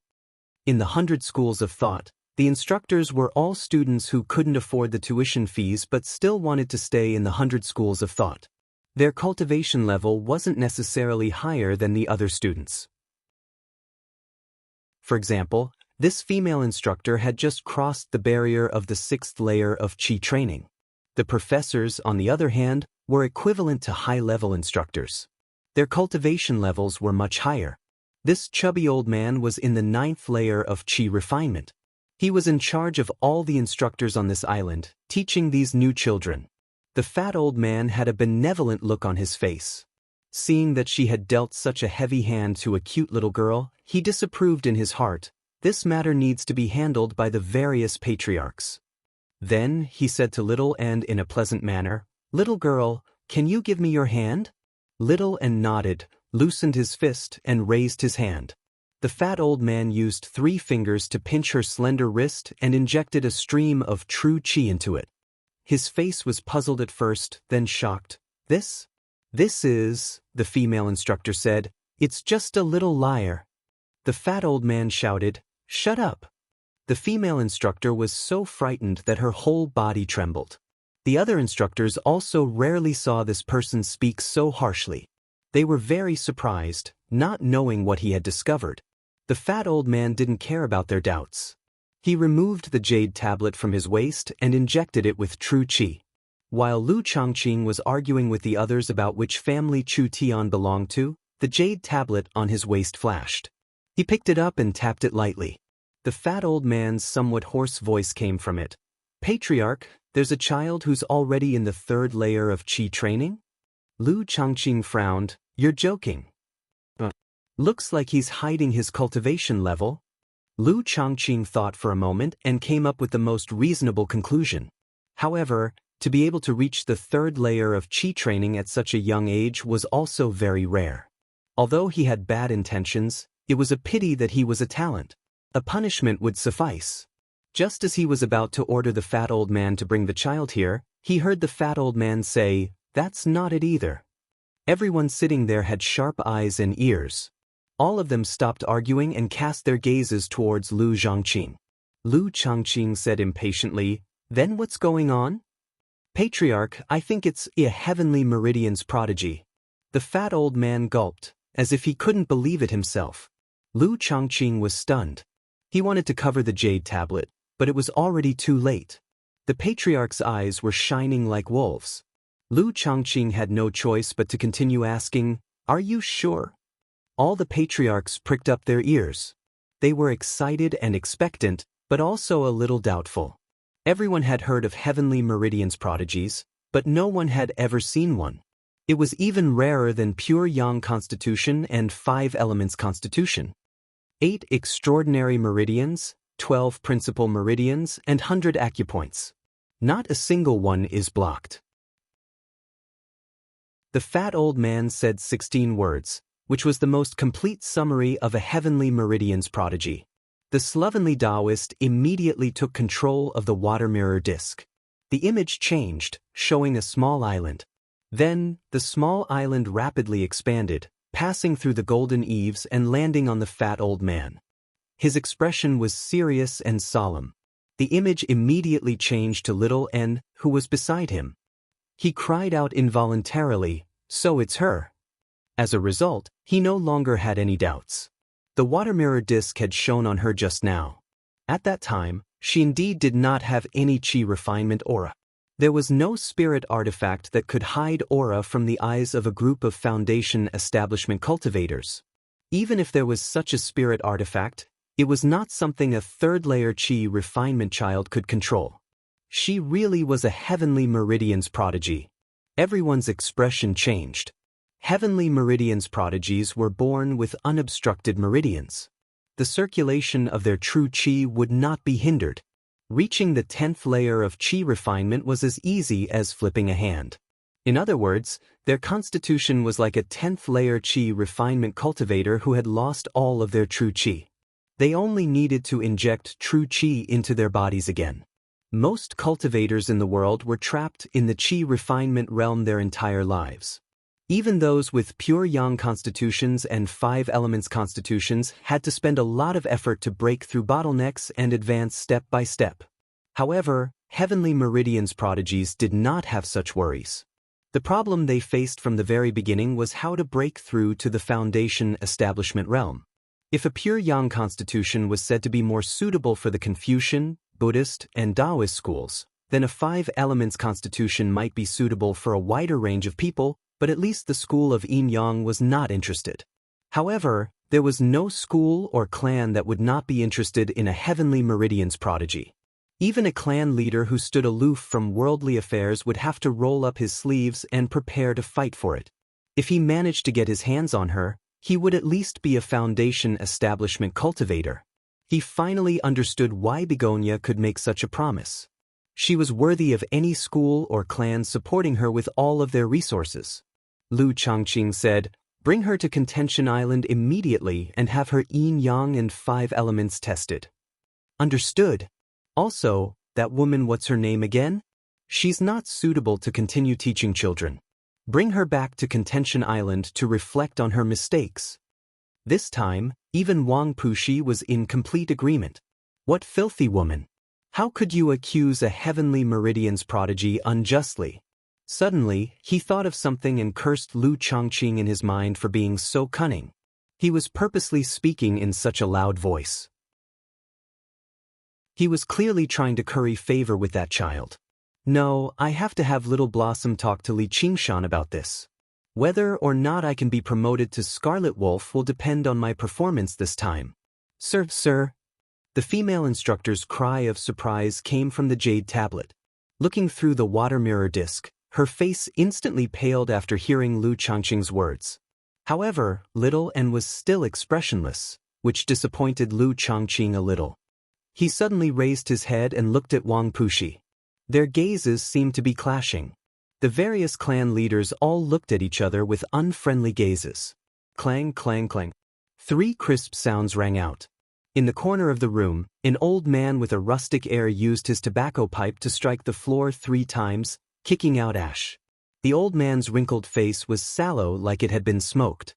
In the 100 schools of thought, the instructors were all students who couldn't afford the tuition fees but still wanted to stay in the 100 schools of thought. Their cultivation level wasn't necessarily higher than the other students. For example, this female instructor had just crossed the barrier of the 6th layer of qi training. The professors, on the other hand, were equivalent to high-level instructors. Their cultivation levels were much higher. This chubby old man was in the 9th layer of qi refinement. He was in charge of all the instructors on this island, teaching these new children. The fat old man had a benevolent look on his face. Seeing that she had dealt such a heavy hand to a cute little girl, he disapproved in his heart. This matter needs to be handled by the various patriarchs. Then he said to Little Ann in a pleasant manner, "Little girl, can you give me your hand?" Little Ann nodded, loosened his fist, and raised his hand. The fat old man used 3 fingers to pinch her slender wrist and injected a stream of true qi into it. His face was puzzled at first, then shocked. This is," the female instructor said, "it's just a little liar." The fat old man shouted, "Shut up." The female instructor was so frightened that her whole body trembled. The other instructors also rarely saw this person speak so harshly. They were very surprised, not knowing what he had discovered. The fat old man didn't care about their doubts. He removed the jade tablet from his waist and injected it with true qi. While Lu Changqing was arguing with the others about which family Chu Tian belonged to, the jade tablet on his waist flashed. He picked it up and tapped it lightly. The fat old man's somewhat hoarse voice came from it. "Patriarch, there's a child who's already in the 3rd layer of qi training?" Lu Changqing frowned. "You're joking." "Looks like he's hiding his cultivation level." Lu Changqing thought for a moment and came up with the most reasonable conclusion. However, to be able to reach the 3rd layer of qi training at such a young age was also very rare. Although he had bad intentions, it was a pity that he was a talent. A punishment would suffice. Just as he was about to order the fat old man to bring the child here, he heard the fat old man say, "That's not it either." Everyone sitting there had sharp eyes and ears. All of them stopped arguing and cast their gazes towards Lu Zhangqing. Lu Changqing said impatiently, "Then what's going on?" "Patriarch, I think it's a heavenly meridian's prodigy." The fat old man gulped, as if he couldn't believe it himself. Lu Changqing was stunned. He wanted to cover the jade tablet, but it was already too late. The patriarch's eyes were shining like wolves. Lu Changqing had no choice but to continue asking, Are you sure? All the patriarchs pricked up their ears. They were excited and expectant, but also a little doubtful. Everyone had heard of heavenly meridians prodigies, but no one had ever seen one. It was even rarer than pure yang constitution and 5 elements constitution. 8 extraordinary meridians, 12 principal meridians, and 100 acupoints. Not a single one is blocked. The fat old man said 16 words, which was the most complete summary of a heavenly meridians prodigy. The slovenly Taoist immediately took control of the water mirror disc. The image changed, showing a small island. Then, the small island rapidly expanded, passing through the golden eaves and landing on the fat old man. His expression was serious and solemn. The image immediately changed to little N, who was beside him. He cried out involuntarily, "So it's her." As a result, he no longer had any doubts. The water mirror disc had shone on her just now. At that time, she indeed did not have any chi refinement aura. There was no spirit artifact that could hide aura from the eyes of a group of Foundation establishment cultivators. Even if there was such a spirit artifact, it was not something a third-layer chi refinement child could control. She really was a heavenly meridians prodigy. Everyone's expression changed. Heavenly meridians prodigies were born with unobstructed meridians. The circulation of their true chi would not be hindered. Reaching the 10th layer of chi refinement was as easy as flipping a hand. In other words, their constitution was like a 10th layer chi refinement cultivator who had lost all of their true chi. They only needed to inject true chi into their bodies again. Most cultivators in the world were trapped in the chi refinement realm their entire lives. Even those with pure yang constitutions and 5 elements constitutions had to spend a lot of effort to break through bottlenecks and advance step by step. However, heavenly meridians prodigies did not have such worries. The problem they faced from the very beginning was how to break through to the Foundation establishment realm. If a pure yang constitution was said to be more suitable for the Confucian, Buddhist, and Daoist schools, then a 5 elements constitution might be suitable for a wider range of people, but at least the school of yin-yang was not interested. However, there was no school or clan that would not be interested in a heavenly meridians prodigy. Even a clan leader who stood aloof from worldly affairs would have to roll up his sleeves and prepare to fight for it. If he managed to get his hands on her, he would at least be a Foundation establishment cultivator. He finally understood why Begonia could make such a promise. She was worthy of any school or clan supporting her with all of their resources. Lu Changqing said, "Bring her to Contention Island immediately and have her yin-yang and 5 elements tested." Understood. Also, that woman, what's her name again? She's not suitable to continue teaching children. Bring her back to Contention Island to reflect on her mistakes. This time, even Wang Puxi was in complete agreement. What filthy woman! How could you accuse a heavenly meridians prodigy unjustly? Suddenly, he thought of something and cursed Lu Changqing in his mind for being so cunning. He was purposely speaking in such a loud voice. He was clearly trying to curry favor with that child. No, I have to have Little Blossom talk to Li Qingshan about this. Whether or not I can be promoted to Scarlet Wolf will depend on my performance this time. Sir. The female instructor's cry of surprise came from the jade tablet. Looking through the water mirror disc, her face instantly paled after hearing Lu Changqing's words. However, Little N was still expressionless, which disappointed Lu Changqing a little. He suddenly raised his head and looked at Wang Puxi. Their gazes seemed to be clashing. The various clan leaders all looked at each other with unfriendly gazes. Clang, clang, clang. 3 crisp sounds rang out. In the corner of the room, an old man with a rustic air used his tobacco pipe to strike the floor 3 times, kicking out ash. The old man's wrinkled face was sallow like it had been smoked.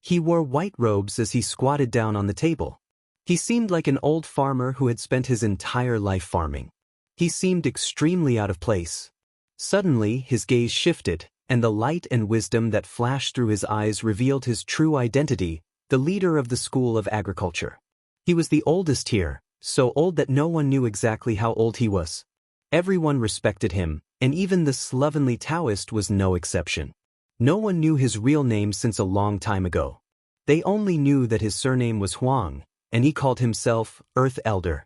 He wore white robes as he squatted down on the table. He seemed like an old farmer who had spent his entire life farming. He seemed extremely out of place. Suddenly, his gaze shifted, and the light and wisdom that flashed through his eyes revealed his true identity, the leader of the School of Agriculture. He was the oldest here, so old that no one knew exactly how old he was. Everyone respected him, and even the slovenly Taoist was no exception. No one knew his real name since a long time ago. They only knew that his surname was Huang, and he called himself Earth Elder.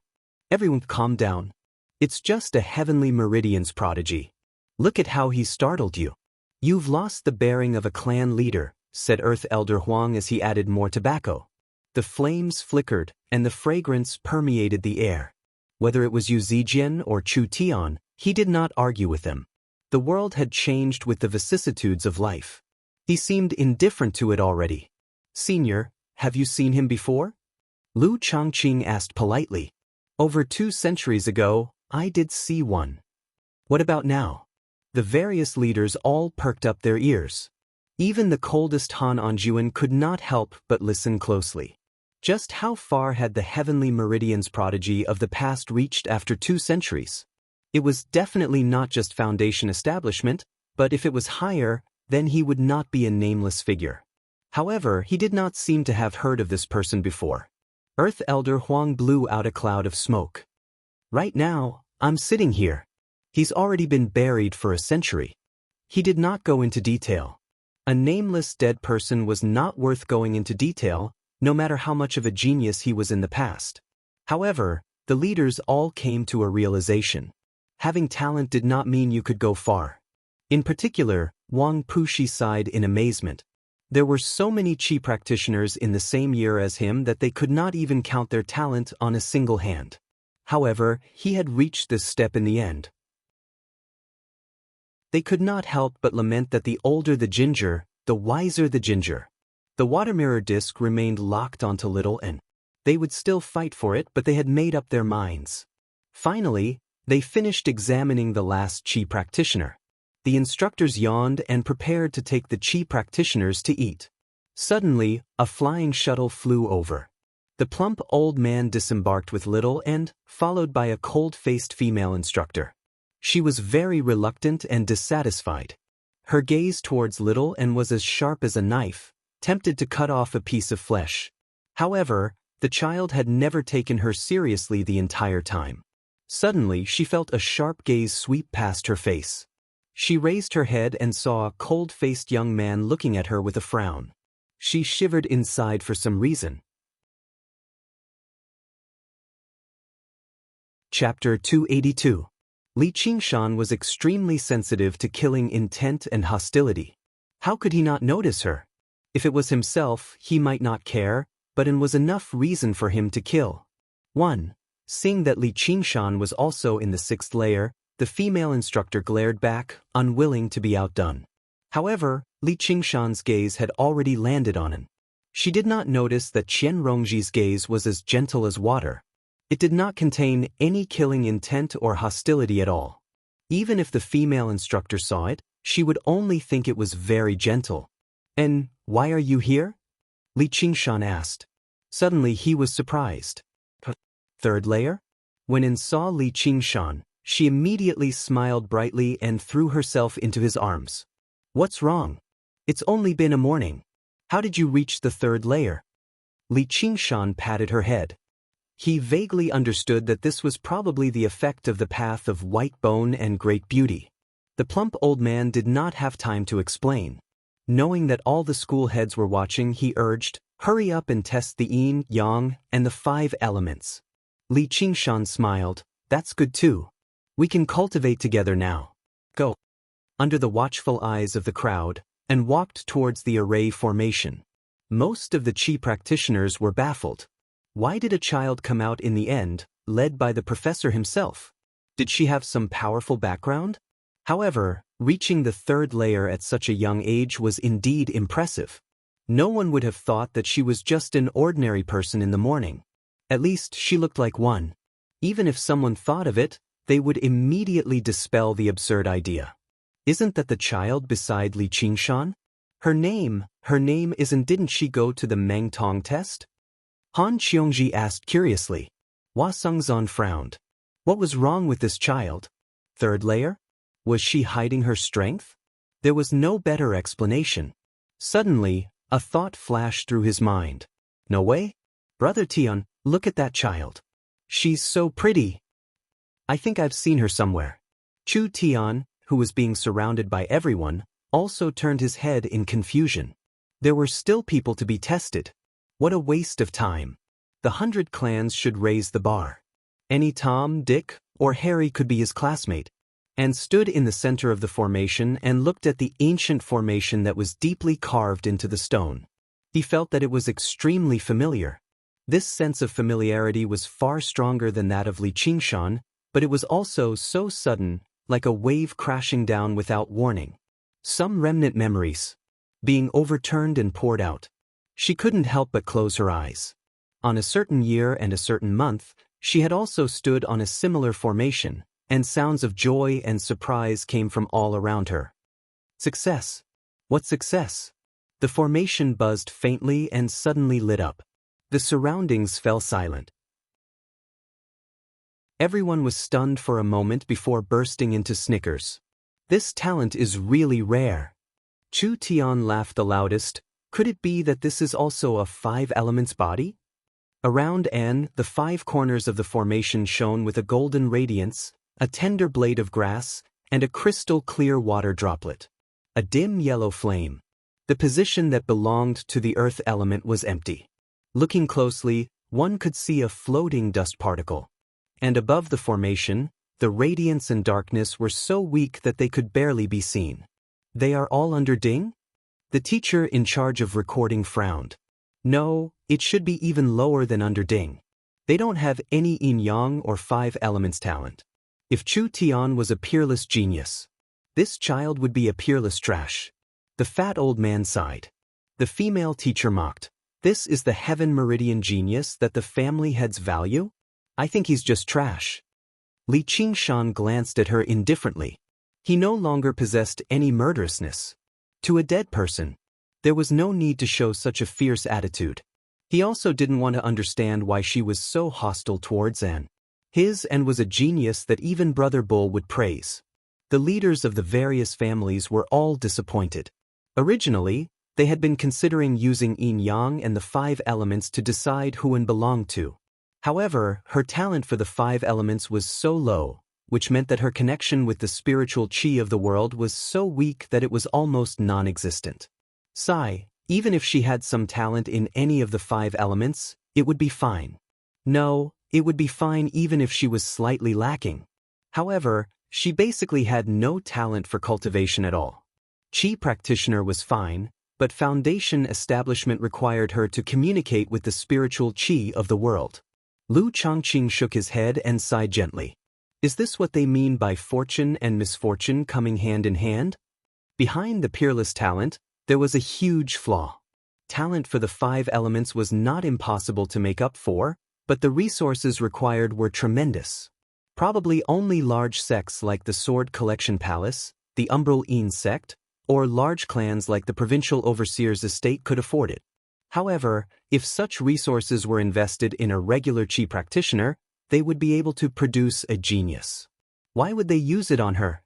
Everyone calm down. It's just a heavenly meridian's prodigy. Look at how he startled you. You've lost the bearing of a clan leader, said Earth Elder Huang as he added more tobacco. The flames flickered, and the fragrance permeated the air. Whether it was Yu Zijian or Chu Tian, he did not argue with them. The world had changed with the vicissitudes of life. He seemed indifferent to it already. Senior, have you seen him before? Lu Changqing asked politely. Over 2 centuries ago, I did see one. What about now? The various leaders all perked up their ears. Even the coldest Han Anjuan could not help but listen closely. Just how far had the heavenly meridian's prodigy of the past reached after 2 centuries? It was definitely not just foundation establishment, but if it was higher, then he would not be a nameless figure. However, he did not seem to have heard of this person before. Earth Elder Huang blew out a cloud of smoke. Right now, I'm sitting here. He's already been buried for a century. He did not go into detail. A nameless dead person was not worth going into detail, no matter how much of a genius he was in the past. However, the leaders all came to a realization. Having talent did not mean you could go far. In particular, Wang Pushi sighed in amazement. There were so many Qi practitioners in the same year as him that they could not even count their talent on a single hand. However, he had reached this step in the end. They could not help but lament that the older the ginger, the wiser the ginger. The water mirror disc remained locked onto Little N. They would still fight for it, but they had made up their minds. Finally, they finished examining the last Qi practitioner. The instructors yawned and prepared to take the Qi practitioners to eat. Suddenly, a flying shuttle flew over. The plump old man disembarked with Little N, followed by a cold-faced female instructor. She was very reluctant and dissatisfied. Her gaze towards Little N was as sharp as a knife, tempted to cut off a piece of flesh. However, the child had never taken her seriously the entire time. Suddenly, she felt a sharp gaze sweep past her face. She raised her head and saw a cold-faced young man looking at her with a frown. She shivered inside for some reason. Chapter 282. Li Qingshan was extremely sensitive to killing intent and hostility. How could he not notice her? If it was himself, he might not care, but it was enough reason for him to kill. 1. Seeing that Li Qingshan was also in the 6th layer, the female instructor glared back, unwilling to be outdone. However, Li Qingshan's gaze had already landed on him. She did not notice that Qian Rongji's gaze was as gentle as water. It did not contain any killing intent or hostility at all. Even if the female instructor saw it, she would only think it was very gentle. And why are you here? Li Qingshan asked. Suddenly he was surprised. 3rd layer? When In saw Li Qingshan, she immediately smiled brightly and threw herself into his arms. What's wrong? It's only been a morning. How did you reach the 3rd layer? Li Qingshan patted her head. He vaguely understood that this was probably the effect of the path of white bone and great beauty. The plump old man did not have time to explain. Knowing that all the school heads were watching, he urged, hurry up and test the yin, yang, and the 5 elements. Li Qingshan smiled, that's good too. We can cultivate together now. Go. Under the watchful eyes of the crowd, and walked towards the array formation. Most of the Qi practitioners were baffled. Why did a child come out in the end, led by the professor himself? Did she have some powerful background? However, reaching the 3rd layer at such a young age was indeed impressive. No one would have thought that she was just an ordinary person in the morning. At least she looked like one. Even if someone thought of it, they would immediately dispel the absurd idea. Isn't that the child beside Li Qingshan? Her name didn't she go to the Meng Tong test? Han Qiongji asked curiously. Hua Sengzan frowned. What was wrong with this child? 3rd layer? Was she hiding her strength? There was no better explanation. Suddenly, a thought flashed through his mind. No way? Brother Tian, look at that child. She's so pretty. I think I've seen her somewhere. Chu Tian, who was being surrounded by everyone, also turned his head in confusion. There were still people to be tested. What a waste of time. The 100 clans should raise the bar. Any Tom, Dick, or Harry could be his classmate. And stood in the center of the formation and looked at the ancient formation that was deeply carved into the stone. He felt that it was extremely familiar. This sense of familiarity was far stronger than that of Li Qingshan, but it was also so sudden, like a wave crashing down without warning. Some remnant memories being overturned and poured out. She couldn't help but close her eyes. On a certain year and a certain month, she had also stood on a similar formation, and sounds of joy and surprise came from all around her. Success. What success? The formation buzzed faintly and suddenly lit up. The surroundings fell silent. Everyone was stunned for a moment before bursting into snickers. This talent is really rare. Chu Tian laughed the loudest. Could it be that this is also a 5 elements body? Around Anne, the 5 corners of the formation shone with a golden radiance, a tender blade of grass, and a crystal-clear water droplet. A dim yellow flame. The position that belonged to the earth element was empty. Looking closely, one could see a floating dust particle. And above the formation, the radiance and darkness were so weak that they could barely be seen. They are all under Ding? The teacher in charge of recording frowned. No, it should be even lower than under Ding. They don't have any yin-yang or 5 elements talent. If Chu Tian was a peerless genius, this child would be a peerless trash. The fat old man sighed. The female teacher mocked. This is the heaven meridian genius that the family heads value? I think he's just trash. Li Qingshan glanced at her indifferently. He no longer possessed any murderousness. To a dead person, there was no need to show such a fierce attitude. He also didn't want to understand why she was so hostile towards Anne. His Anne was a genius that even Brother Bull would praise. The leaders of the various families were all disappointed. Originally, they had been considering using yin-yang and the 5 elements to decide who Anne belonged to. However, her talent for the 5 elements was so low, which meant that her connection with the spiritual qi of the world was so weak that it was almost non-existent. Even if she had some talent in any of the 5 elements, it would be fine. No, it would be fine even if she was slightly lacking. However, she basically had no talent for cultivation at all. Qi practitioner was fine, but foundation establishment required her to communicate with the spiritual qi of the world. Lu Chongqing shook his head and sighed gently. Is this what they mean by fortune and misfortune coming hand in hand? Behind the peerless talent, there was a huge flaw. Talent for the 5 elements was not impossible to make up for, but the resources required were tremendous. Probably only large sects like the Sword Collection Palace, the Umbral Een sect, or large clans like the Provincial Overseer's estate could afford it. However, if such resources were invested in a regular qi practitioner, they would be able to produce a genius. Why would they use it on her?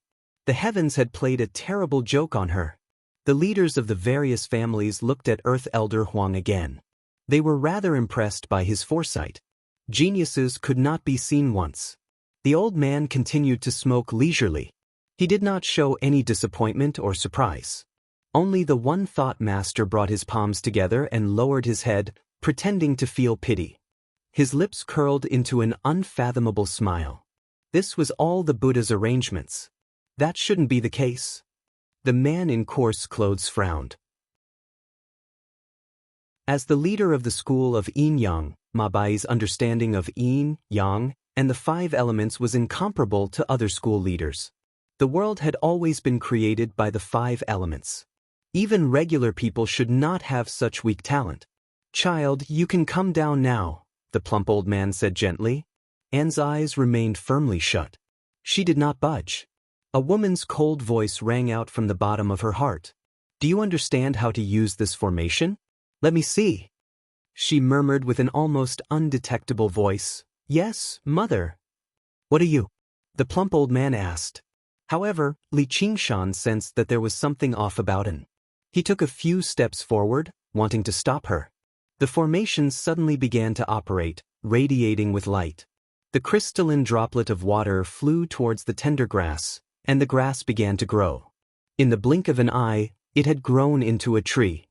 The heavens had played a terrible joke on her. The leaders of the various families looked at Earth Elder Huang again. They were rather impressed by his foresight. Geniuses could not be seen once. The old man continued to smoke leisurely. He did not show any disappointment or surprise. Only the one thought master brought his palms together and lowered his head, pretending to feel pity. His lips curled into an unfathomable smile. This was all the Buddha's arrangements. That shouldn't be the case. The man in coarse clothes frowned. As the leader of the school of yin-yang, Ma Bai's understanding of yin, yang, and the 5 elements was incomparable to other school leaders. The world had always been created by the 5 elements. Even regular people should not have such weak talent. Child, you can come down now, the plump old man said gently. Anne's eyes remained firmly shut. She did not budge. A woman's cold voice rang out from the bottom of her heart. Do you understand how to use this formation? Let me see. She murmured with an almost undetectable voice. Yes, mother. What are you? The plump old man asked. However, Li Qingshan sensed that there was something off about him. He took a few steps forward, wanting to stop her. The formation suddenly began to operate, radiating with light. The crystalline droplet of water flew towards the tender grass, and the grass began to grow. In the blink of an eye, it had grown into a tree.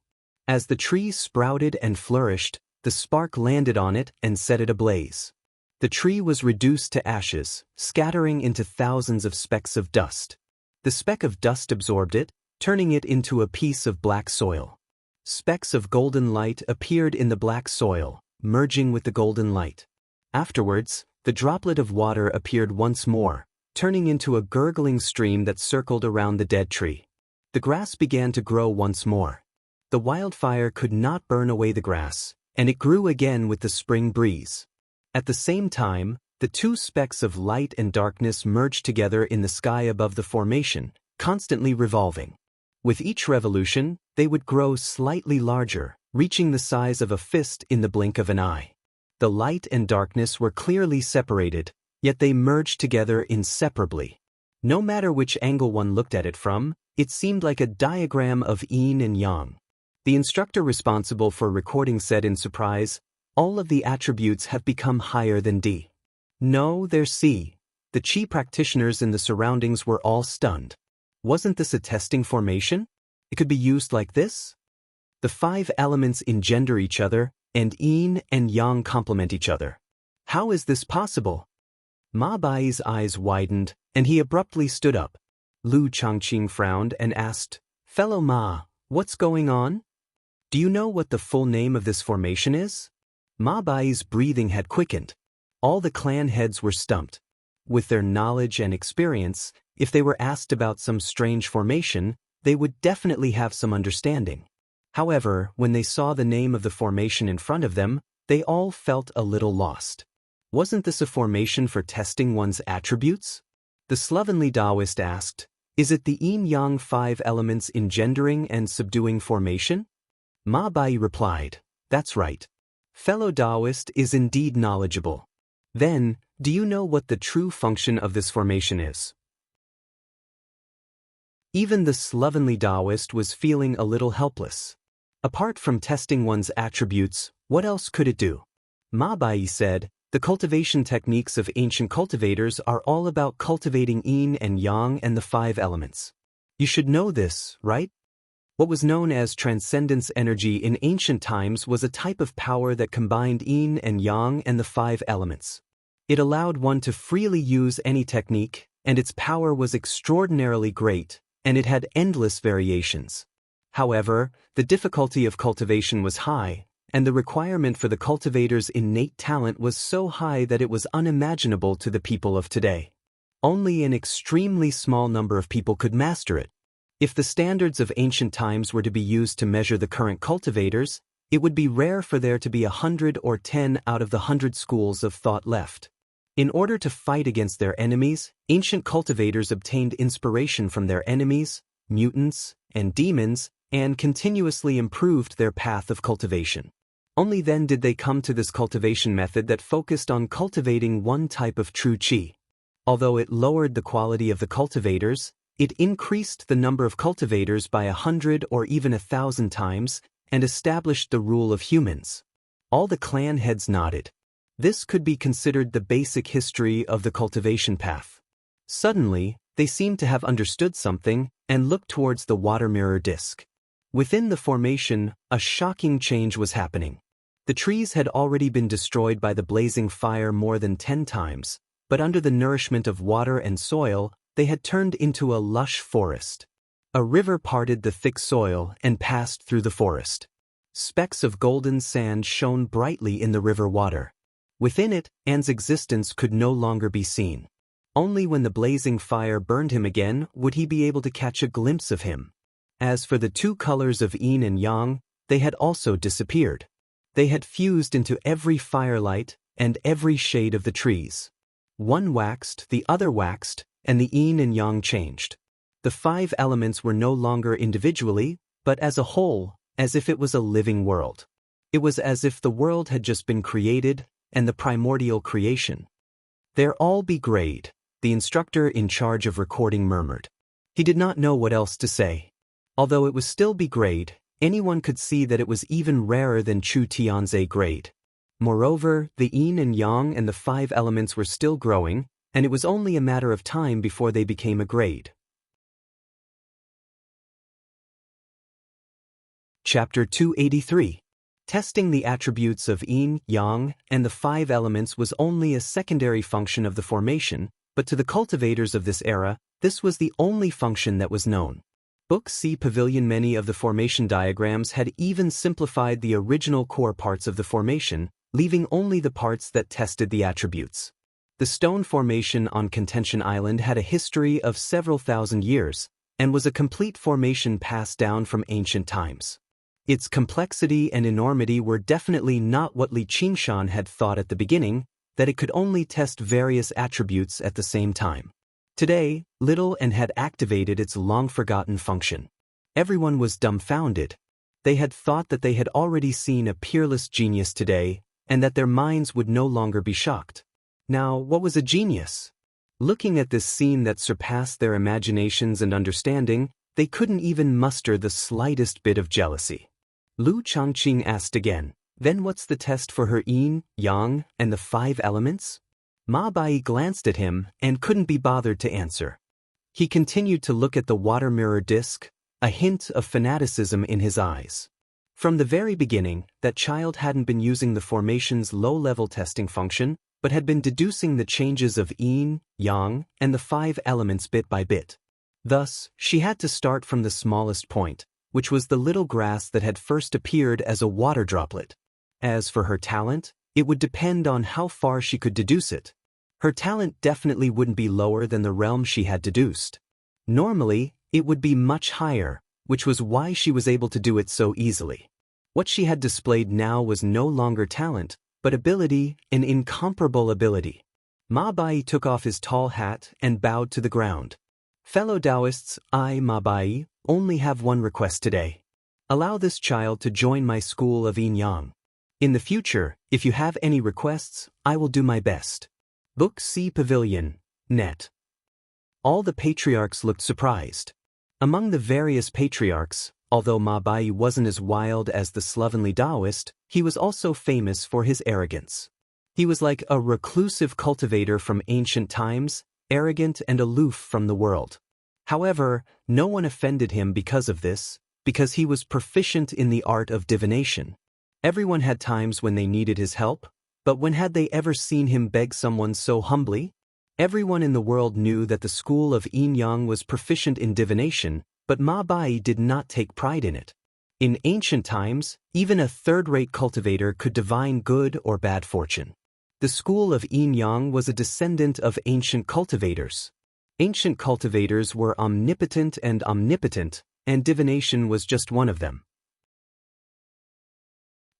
As the tree sprouted and flourished, the spark landed on it and set it ablaze. The tree was reduced to ashes, scattering into thousands of specks of dust. The speck of dust absorbed it, turning it into a piece of black soil. Specks of golden light appeared in the black soil, merging with the golden light. Afterwards, the droplet of water appeared once more, turning into a gurgling stream that circled around the dead tree. The grass began to grow once more. The wildfire could not burn away the grass, and it grew again with the spring breeze. At the same time, the two specks of light and darkness merged together in the sky above the formation, constantly revolving. With each revolution, they would grow slightly larger, reaching the size of a fist in the blink of an eye. The light and darkness were clearly separated, yet they merged together inseparably. No matter which angle one looked at it from, it seemed like a diagram of yin and yang. The instructor responsible for recording said in surprise, "All of the attributes have become higher than D." "No, they're C." The Qi practitioners in the surroundings were all stunned. Wasn't this a testing formation? It could be used like this? The 5 elements engender each other, and yin and yang complement each other. How is this possible? Ma Bai's eyes widened, and he abruptly stood up. Lu Changqing frowned and asked, "Fellow Ma, what's going on? Do you know what the full name of this formation is?" Ma Bai's breathing had quickened. All the clan heads were stumped. With their knowledge and experience, if they were asked about some strange formation, they would definitely have some understanding. However, when they saw the name of the formation in front of them, they all felt a little lost. Wasn't this a formation for testing one's attributes? The slovenly Taoist asked, "Is it the yin-yang 5 elements engendering and subduing formation?" Ma Bai replied, "That's right. Fellow Taoist is indeed knowledgeable. Then, do you know what the true function of this formation is?" Even the slovenly Taoist was feeling a little helpless. Apart from testing one's attributes, what else could it do? Ma Bai said, "The cultivation techniques of ancient cultivators are all about cultivating yin and yang and the 5 elements. You should know this, right?" What was known as transcendence energy in ancient times was a type of power that combined yin and yang and the 5 elements. It allowed one to freely use any technique, and its power was extraordinarily great, and it had endless variations. However, the difficulty of cultivation was high, and the requirement for the cultivator's innate talent was so high that it was unimaginable to the people of today. Only an extremely small number of people could master it. If the standards of ancient times were to be used to measure the current cultivators, it would be rare for there to be 100 or 10 out of the 100 schools of thought left. In order to fight against their enemies, ancient cultivators obtained inspiration from their enemies, mutants, and demons, and continuously improved their path of cultivation. Only then did they come to this cultivation method that focused on cultivating one type of true qi. Although it lowered the quality of the cultivators, it increased the number of cultivators by 100 or even 1,000 times and established the rule of humans. All the clan heads nodded. This could be considered the basic history of the cultivation path. Suddenly, they seemed to have understood something and looked towards the water mirror disk. Within the formation, a shocking change was happening. The trees had already been destroyed by the blazing fire more than 10 times, but under the nourishment of water and soil, they had turned into a lush forest. A river parted the thick soil and passed through the forest. Specks of golden sand shone brightly in the river water. Within it, An's existence could no longer be seen. Only when the blazing fire burned him again would he be able to catch a glimpse of him. As for the 2 colors of yin and yang, they had also disappeared. They had fused into every firelight and every shade of the trees. One waxed, the other waxed, and the yin and yang changed. The 5 elements were no longer individually, but as a whole, as if it was a living world. It was as if the world had just been created, and the primordial creation. "They're all B-grade," the instructor in charge of recording murmured. He did not know what else to say. Although it was still B-grade, anyone could see that it was even rarer than Chu Tian's A-grade. Moreover, the yin and yang and the 5 elements were still growing, and it was only a matter of time before they became a grade. Chapter 283. Testing the attributes of yin, yang, and the 5 elements was only a secondary function of the formation, but to the cultivators of this era, this was the only function that was known. Book C Pavilion. Many of the formation diagrams had even simplified the original core parts of the formation, leaving only the parts that tested the attributes. The stone formation on Contention Island had a history of several thousand years, and was a complete formation passed down from ancient times. Its complexity and enormity were definitely not what Xianxia had thought at the beginning, that it could only test various attributes at the same time. Today, Little and had activated its long-forgotten function. Everyone was dumbfounded. They had thought that they had already seen a peerless genius today, and that their minds would no longer be shocked. Now, what was a genius? Looking at this scene that surpassed their imaginations and understanding, they couldn't even muster the slightest bit of jealousy. Lu Changqing asked again, "Then what's the test for her yin, yang, and the 5 elements?" Ma Bai glanced at him and couldn't be bothered to answer. He continued to look at the water mirror disc, a hint of fanaticism in his eyes. From the very beginning, that child hadn't been using the formation's low-level testing function, but had been deducing the changes of yin, yang, and the 5 elements bit by bit. Thus, she had to start from the smallest point, which was the little grass that had first appeared as a water droplet. As for her talent, it would depend on how far she could deduce it. Her talent definitely wouldn't be lower than the realm she had deduced. Normally, it would be much higher, which was why she was able to do it so easily. What she had displayed now was no longer talent, but ability, an incomparable ability. Ma Bai took off his tall hat and bowed to the ground. "Fellow Taoists, I, Ma Bai, only have one request today. Allow this child to join my school of yin-yang. In the future, if you have any requests, I will do my best." Book C Pavilion, net. All the patriarchs looked surprised. Among the various patriarchs, although Ma Bai wasn't as wild as the slovenly Taoist, he was also famous for his arrogance. He was like a reclusive cultivator from ancient times, arrogant and aloof from the world. However, no one offended him because of this, because he was proficient in the art of divination. Everyone had times when they needed his help, but when had they ever seen him beg someone so humbly? Everyone in the world knew that the school of yin-yang was proficient in divination, but Ma Bai did not take pride in it. In ancient times, even a third-rate cultivator could divine good or bad fortune. The school of yin-yang was a descendant of ancient cultivators. Ancient cultivators were omnipotent, and divination was just one of them.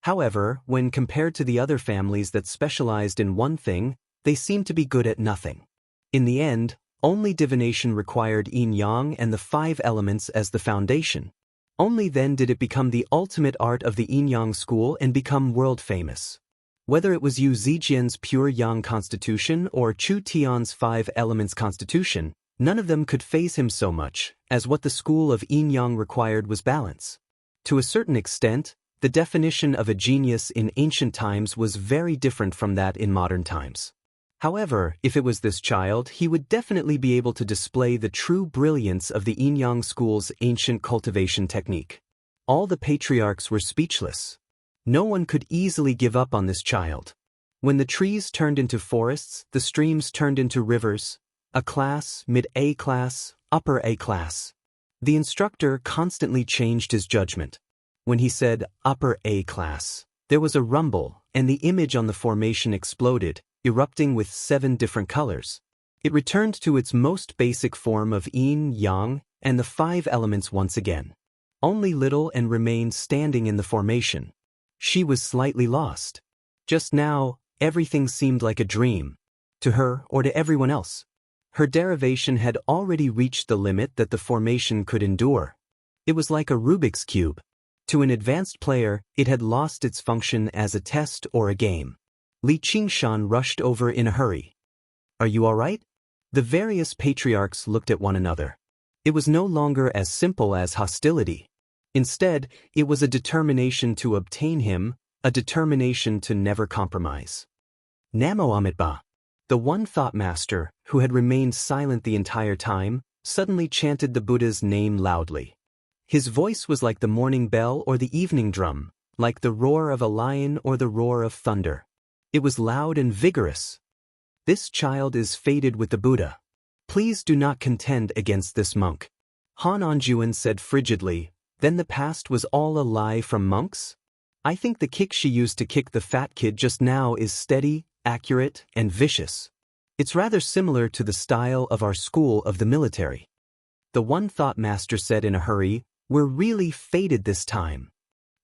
However, when compared to the other families that specialized in one thing, they seemed to be good at nothing. In the end, only divination required yin-yang and the 5 elements as the foundation. Only then did it become the ultimate art of the yin-yang school and become world-famous. Whether it was Yu Zijian's pure yang constitution or Chu Tian's 5 elements constitution, none of them could faze him so much, as what the school of yin-yang required was balance. To a certain extent, the definition of a genius in ancient times was very different from that in modern times. However, if it was this child, he would definitely be able to display the true brilliance of the yin-yang school's ancient cultivation technique. All the patriarchs were speechless. No one could easily give up on this child. When the trees turned into forests, the streams turned into rivers, a class, mid-A class, upper A class. The instructor constantly changed his judgment. When he said upper A class, there was a rumble, and the image on the formation exploded, erupting with 7 different colors. It returned to its most basic form of yin, yang, and the 5 elements once again. Only Little and remained standing in the formation. She was slightly lost. Just now, everything seemed like a dream. To her or to everyone else. Her derivation had already reached the limit that the formation could endure. It was like a Rubik's Cube. To an advanced player, it had lost its function as a test or a game. Xianxia rushed over in a hurry. "Are you all right?" The various patriarchs looked at one another. It was no longer as simple as hostility. Instead, it was a determination to obtain him, a determination to never compromise. Namo Amitabha. The one thought master, who had remained silent the entire time, suddenly chanted the Buddha's name loudly. His voice was like the morning bell or the evening drum, like the roar of a lion or the roar of thunder. It was loud and vigorous. This child is fated with the Buddha. Please do not contend against this monk. Han Anjuan said frigidly, then the past was all a lie from monks? I think the kick she used to kick the fat kid just now is steady, accurate, and vicious. It's rather similar to the style of our school of the military. The one thought master said in a hurry, we're really fated this time.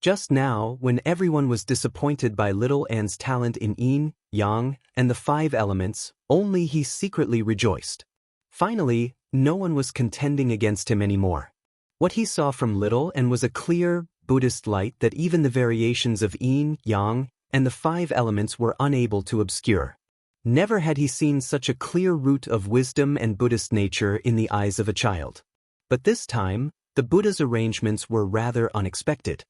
Just now, when everyone was disappointed by little Anne's talent in yin, yang, and the 5 elements, only he secretly rejoiced. Finally, no one was contending against him anymore. What he saw from little Anne was a clear, Buddhist light that even the variations of yin, yang, and the 5 elements were unable to obscure. Never had he seen such a clear root of wisdom and Buddhist nature in the eyes of a child. But this time, the Buddha's arrangements were rather unexpected.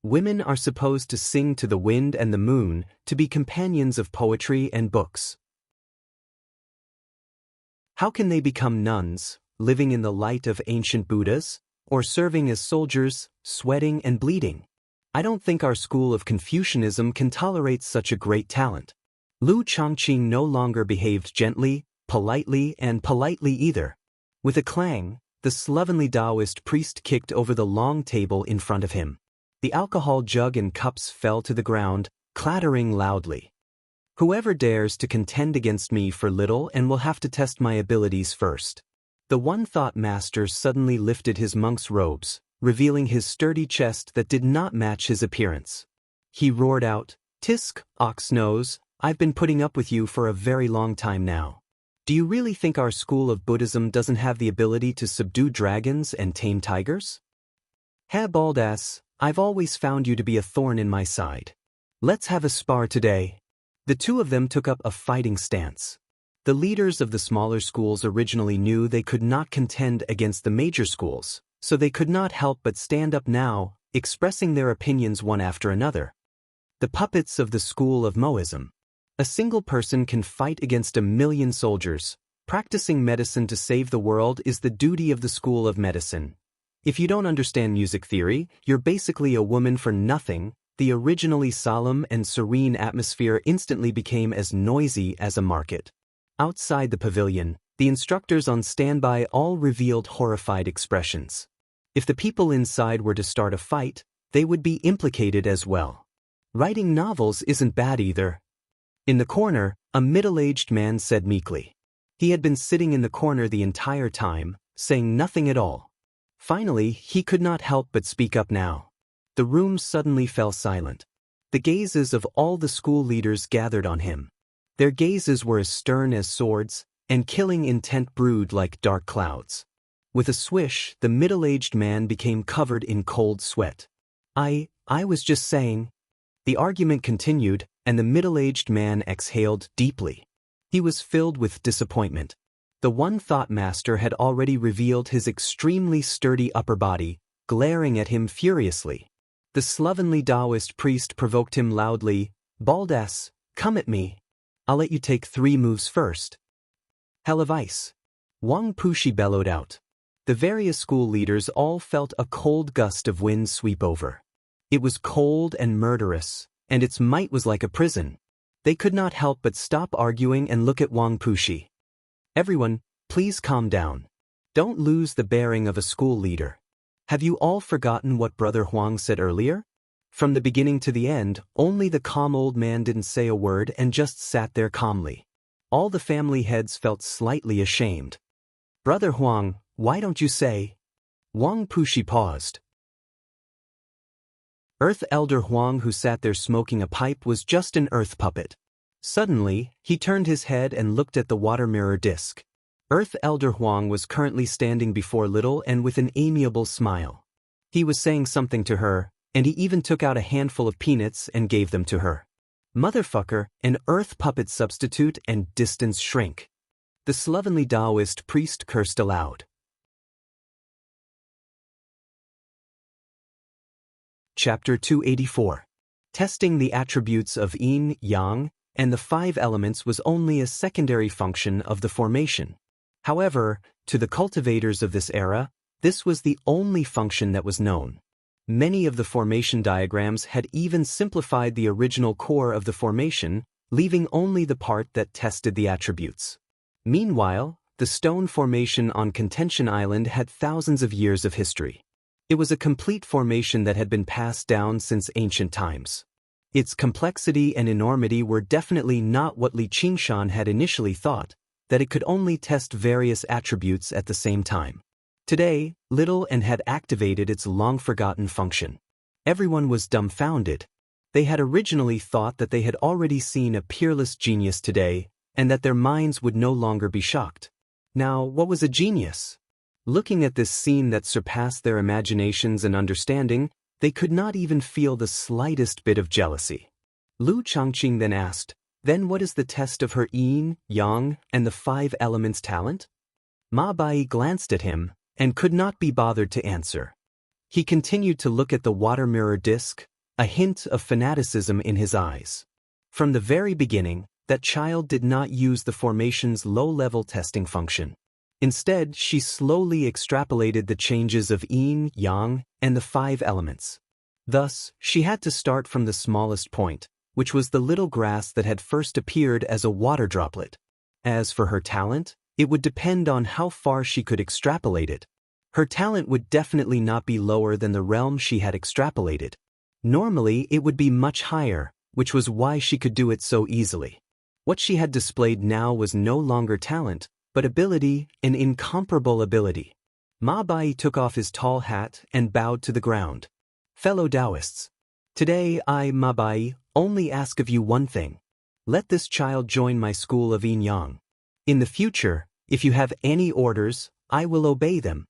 Women are supposed to sing to the wind and the moon, to be companions of poetry and books. How can they become nuns, living in the light of ancient Buddhas, or serving as soldiers, sweating and bleeding? I don't think our school of Confucianism can tolerate such a great talent. Lu Chongqing no longer behaved gently, politely, and politely either. With a clang, the slovenly Taoist priest kicked over the long table in front of him. The alcohol jug and cups fell to the ground, clattering loudly. Whoever dares to contend against me for little and will have to test my abilities first. The one thought master suddenly lifted his monk's robes, revealing his sturdy chest that did not match his appearance. He roared out, "Tisk, ox nose, I've been putting up with you for a very long time now. Do you really think our school of Buddhism doesn't have the ability to subdue dragons and tame tigers? Ha baldass, I've always found you to be a thorn in my side. Let's have a spar today." The two of them took up a fighting stance. The leaders of the smaller schools originally knew they could not contend against the major schools, so they could not help but stand up now, expressing their opinions one after another. The puppets of the school of Moism. A single person can fight against 1,000,000 soldiers. Practicing medicine to save the world is the duty of the school of medicine. If you don't understand music theory, you're basically a woman for nothing. The originally solemn and serene atmosphere instantly became as noisy as a market. Outside the pavilion, the instructors on standby all revealed horrified expressions. If the people inside were to start a fight, they would be implicated as well. Writing novels isn't bad either. In the corner, a middle-aged man said meekly. He had been sitting in the corner the entire time, saying nothing at all. Finally, he could not help but speak up now. The room suddenly fell silent. The gazes of all the school leaders gathered on him. Their gazes were as stern as swords, and killing intent brewed like dark clouds. With a swish, the middle-aged man became covered in cold sweat. I was just saying. The argument continued, and the middle-aged man exhaled deeply. He was filled with disappointment. The one thought master had already revealed his extremely sturdy upper body, glaring at him furiously. The slovenly Taoist priest provoked him loudly, "Baldass, come at me. I'll let you take 3 moves first." "Hell of ice." Wang Pushi bellowed out. The various school leaders all felt a cold gust of wind sweep over. It was cold and murderous, and its might was like a prison. They could not help but stop arguing and look at Wang Pushi. "Everyone, please calm down. Don't lose the bearing of a school leader. Have you all forgotten what Brother Huang said earlier?" From the beginning to the end, only the calm old man didn't say a word and just sat there calmly. All the family heads felt slightly ashamed. "Brother Huang, why don't you say?" Wang Pushi paused. Earth Elder Huang, who sat there smoking a pipe, was just an earth puppet. Suddenly, he turned his head and looked at the water mirror disc. Earth Elder Huang was currently standing before little and with an amiable smile. He was saying something to her, and he even took out a handful of peanuts and gave them to her. "Motherfucker, an earth puppet substitute and distance shrink." The slovenly Taoist priest cursed aloud. Chapter 284. Testing the attributes of yin, yang, and the 5 elements was only a secondary function of the formation. However, to the cultivators of this era, This was the only function that was known. Many of the formation diagrams had even simplified the original core of the formation, leaving only the part that tested the attributes. Meanwhile, the stone formation on Contention Island had thousands of years of history. It was a complete formation that had been passed down since ancient times. Its complexity and enormity were definitely not what Li Qingshan had initially thought, that it could only test various attributes at the same time. Today, Little and had activated its long-forgotten function. Everyone was dumbfounded. They had originally thought that they had already seen a peerless genius today, and that their minds would no longer be shocked. Now, what was a genius? Looking at this scene that surpassed their imaginations and understanding, they could not even feel the slightest bit of jealousy. Lu Changqing then asked, "Then what is the test of her yin, yang, and the 5 elements talent?" Ma Bai glanced at him, and could not be bothered to answer. He continued to look at the water mirror disc, a hint of fanaticism in his eyes. From the very beginning, that child did not use the formation's low-level testing function. Instead, she slowly extrapolated the changes of yin, yang, and the 5 elements. Thus, she had to start from the smallest point, which was the little grass that had first appeared as a water droplet. As for her talent, it would depend on how far she could extrapolate it. Her talent would definitely not be lower than the realm she had extrapolated. Normally, it would be much higher, which was why she could do it so easily. What she had displayed now was no longer talent, but ability, an incomparable ability. Ma Bai took off his tall hat and bowed to the ground. "Fellow Taoists, today I, Ma Bai, only ask of you one thing. Let this child join my school of Yin Yang. In the future, if you have any orders, I will obey them."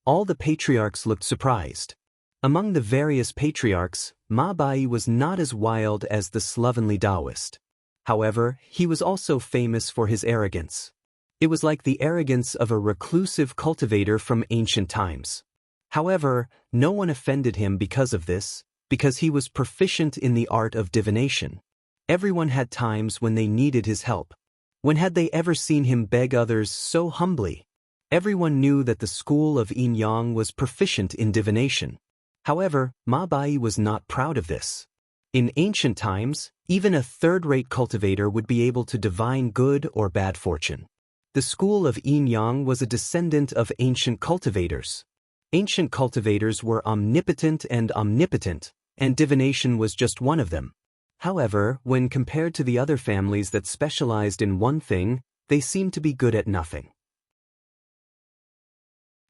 All the patriarchs looked surprised. Among the various patriarchs, Ma Bai was not as wild as the slovenly Taoist. However, he was also famous for his arrogance. It was like the arrogance of a reclusive cultivator from ancient times. However, no one offended him because of this, because he was proficient in the art of divination. Everyone had times when they needed his help. When had they ever seen him beg others so humbly? Everyone knew that the school of Yin Yang was proficient in divination. However, Ma Bai was not proud of this. In ancient times, even a third-rate cultivator would be able to divine good or bad fortune. The school of Yin Yang was a descendant of ancient cultivators. Ancient cultivators were omnipotent, and divination was just one of them. However, when compared to the other families that specialized in one thing, they seemed to be good at nothing.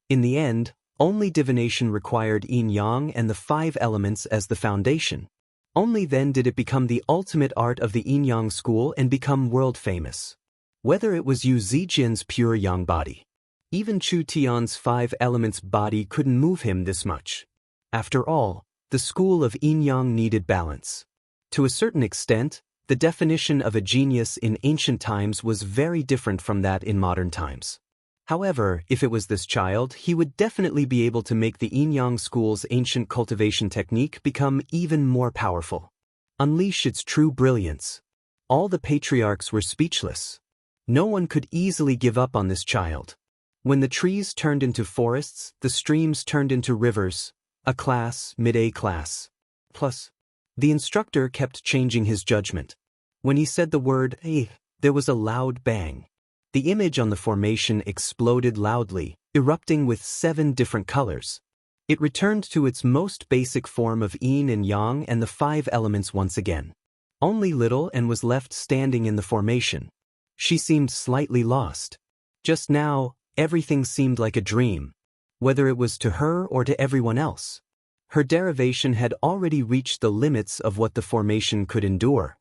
In the end, only divination required Yin Yang and the 5 elements as the foundation. Only then did it become the ultimate art of the Yin Yang school and become world famous. Whether it was Yu Zijian's pure yang body. Even Chu Tian's 5 elements body couldn't move him this much. After all, the school of Yin Yang needed balance. To a certain extent, the definition of a genius in ancient times was very different from that in modern times. However, if it was this child, he would definitely be able to make the Yin Yang school's ancient cultivation technique become even more powerful. Unleash its true brilliance. All the patriarchs were speechless. No one could easily give up on this child. When the trees turned into forests, the streams turned into rivers, a class, mid-A class. Plus, the instructor kept changing his judgment. When he said the word "eh," there was a loud bang. The image on the formation exploded loudly, erupting with 7 different colors. It returned to its most basic form of yin and yang and the 5 elements once again. Only Little and was left standing in the formation. She seemed slightly lost. Just now, everything seemed like a dream, whether it was to her or to everyone else. Her derivation had already reached the limits of what the formation could endure.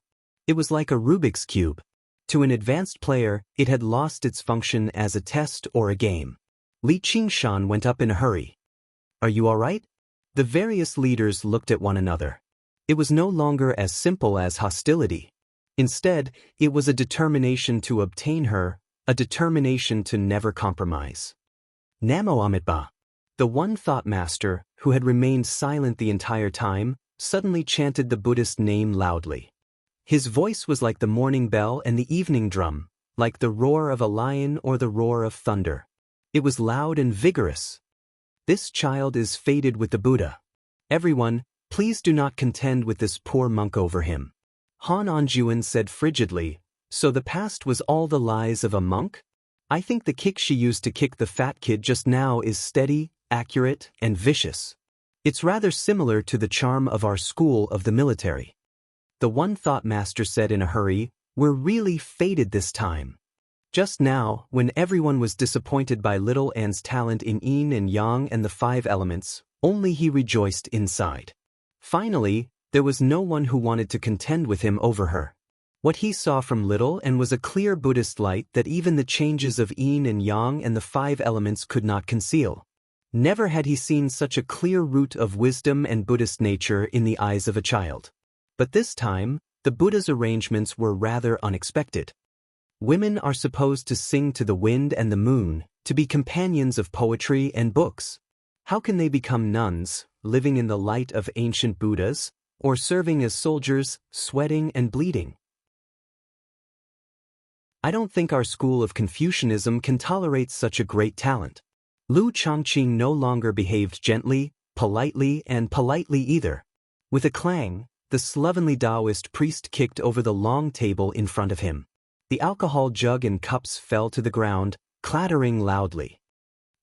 It was like a Rubik's Cube. To an advanced player, it had lost its function as a test or a game. Li Qingshan went up in a hurry. "Are you all right?" The various leaders looked at one another. It was no longer as simple as hostility. Instead, it was a determination to obtain her, a determination to never compromise. Namo Amitabha. The one thought master, who had remained silent the entire time, suddenly chanted the Buddhist name loudly. His voice was like the morning bell and the evening drum, like the roar of a lion or the roar of thunder. It was loud and vigorous. This child is fated with the Buddha. Everyone, please do not contend with this poor monk over him. Han Anjuan said frigidly, so the past was all the lies of a monk? I think the kick she used to kick the fat kid just now is steady, accurate, and vicious. It's rather similar to the charm of our school of the military. The one thought master said in a hurry, we're really fated this time. Just now, when everyone was disappointed by little Anne's talent in yin and yang and the 5 elements, only he rejoiced inside. Finally, there was no one who wanted to contend with him over her. What he saw from little Anne was a clear Buddhist light that even the changes of yin and yang and the 5 elements could not conceal. Never had he seen such a clear root of wisdom and Buddhist nature in the eyes of a child. But this time, the Buddha's arrangements were rather unexpected. Women are supposed to sing to the wind and the moon, to be companions of poetry and books. How can they become nuns, living in the light of ancient Buddhas, or serving as soldiers, sweating and bleeding? I don't think our school of Confucianism can tolerate such a great talent. Lu Chongqing no longer behaved gently, politely, and politely either. With a clang, the slovenly Taoist priest kicked over the long table in front of him. The alcohol jug and cups fell to the ground, clattering loudly.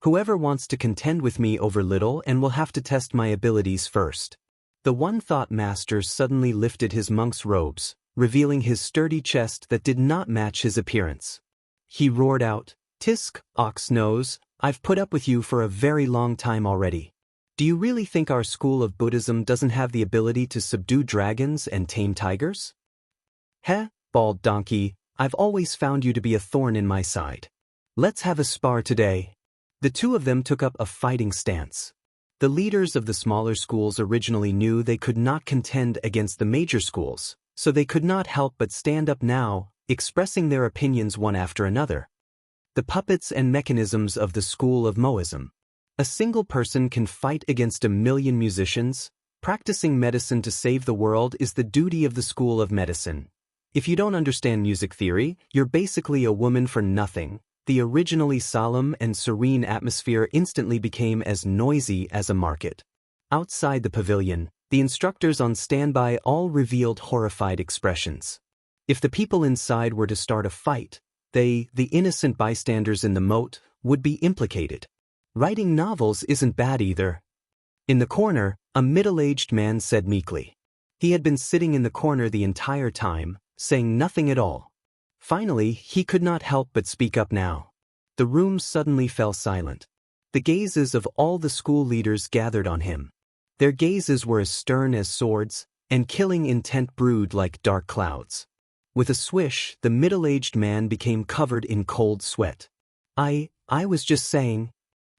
Whoever wants to contend with me over little and will have to test my abilities first. The one thought master suddenly lifted his monk's robes, revealing his sturdy chest that did not match his appearance. He roared out, "Tisk, ox nose, I've put up with you for a very long time already. Do you really think our school of Buddhism doesn't have the ability to subdue dragons and tame tigers? Heh, bald donkey, I've always found you to be a thorn in my side. Let's have a spar today." The two of them took up a fighting stance. The leaders of the smaller schools originally knew they could not contend against the major schools, so they could not help but stand up now, expressing their opinions one after another. The puppets and mechanisms of the school of Moism. A single person can fight against a million musicians. Practicing medicine to save the world is the duty of the school of medicine. If you don't understand music theory, you're basically a woman for nothing. The originally solemn and serene atmosphere instantly became as noisy as a market. Outside the pavilion, the instructors on standby all revealed horrified expressions. If the people inside were to start a fight, they, the innocent bystanders in the moat, would be implicated. Writing novels isn't bad either. In the corner, a middle-aged man said meekly. He had been sitting in the corner the entire time, saying nothing at all. Finally, he could not help but speak up now. The room suddenly fell silent. The gazes of all the school leaders gathered on him. Their gazes were as stern as swords, and killing intent brewed like dark clouds. With a swish, the middle-aged man became covered in cold sweat. I was just saying.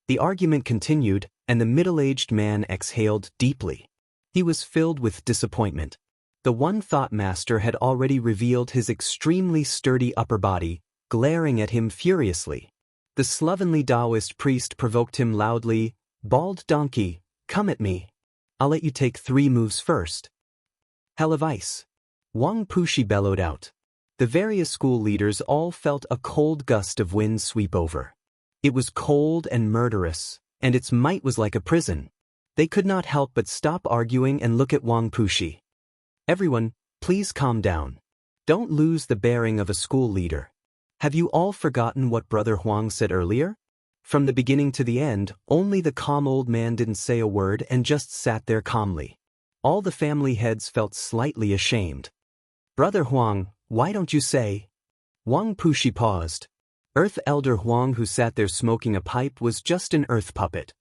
The argument continued, and the middle-aged man exhaled deeply. He was filled with disappointment. The one thought master had already revealed his extremely sturdy upper body, glaring at him furiously. The slovenly Taoist priest provoked him loudly, "Bald donkey, come at me. I'll let you take 3 moves first." "Hell of ice." Wang Pushi bellowed out. The various school leaders all felt a cold gust of wind sweep over. It was cold and murderous, and its might was like a prison. They could not help but stop arguing and look at Wang Pushi. "Everyone, please calm down. Don't lose the bearing of a school leader. Have you all forgotten what Brother Huang said earlier? From the beginning to the end, only the calm old man didn't say a word and just sat there calmly. All the family heads felt slightly ashamed. Brother Huang, why don't you say?" Wang Pushi paused. Earth Elder Huang, who sat there smoking a pipe, was just an earth puppet.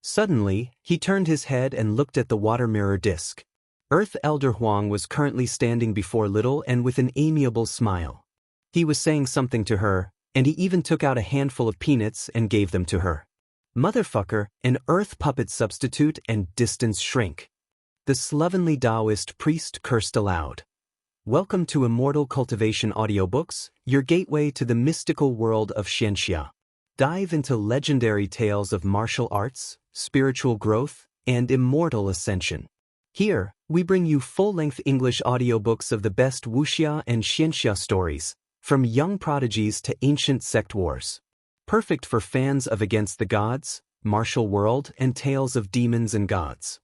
Suddenly, he turned his head and looked at the water mirror disc. Earth Elder Huang was currently standing before Little and with an amiable smile. He was saying something to her, and he even took out a handful of peanuts and gave them to her. Motherfucker, an earth puppet substitute and distance shrink. The slovenly Taoist priest cursed aloud. Welcome to Immortal Cultivation Audiobooks, your gateway to the mystical world of Xianxia. Dive into legendary tales of martial arts, spiritual growth, and immortal ascension. Here, we bring you full-length English audiobooks of the best Wuxia and Xianxia stories, from young prodigies to ancient sect wars. Perfect for fans of Against the Gods, Martial World, and Tales of Demons and Gods.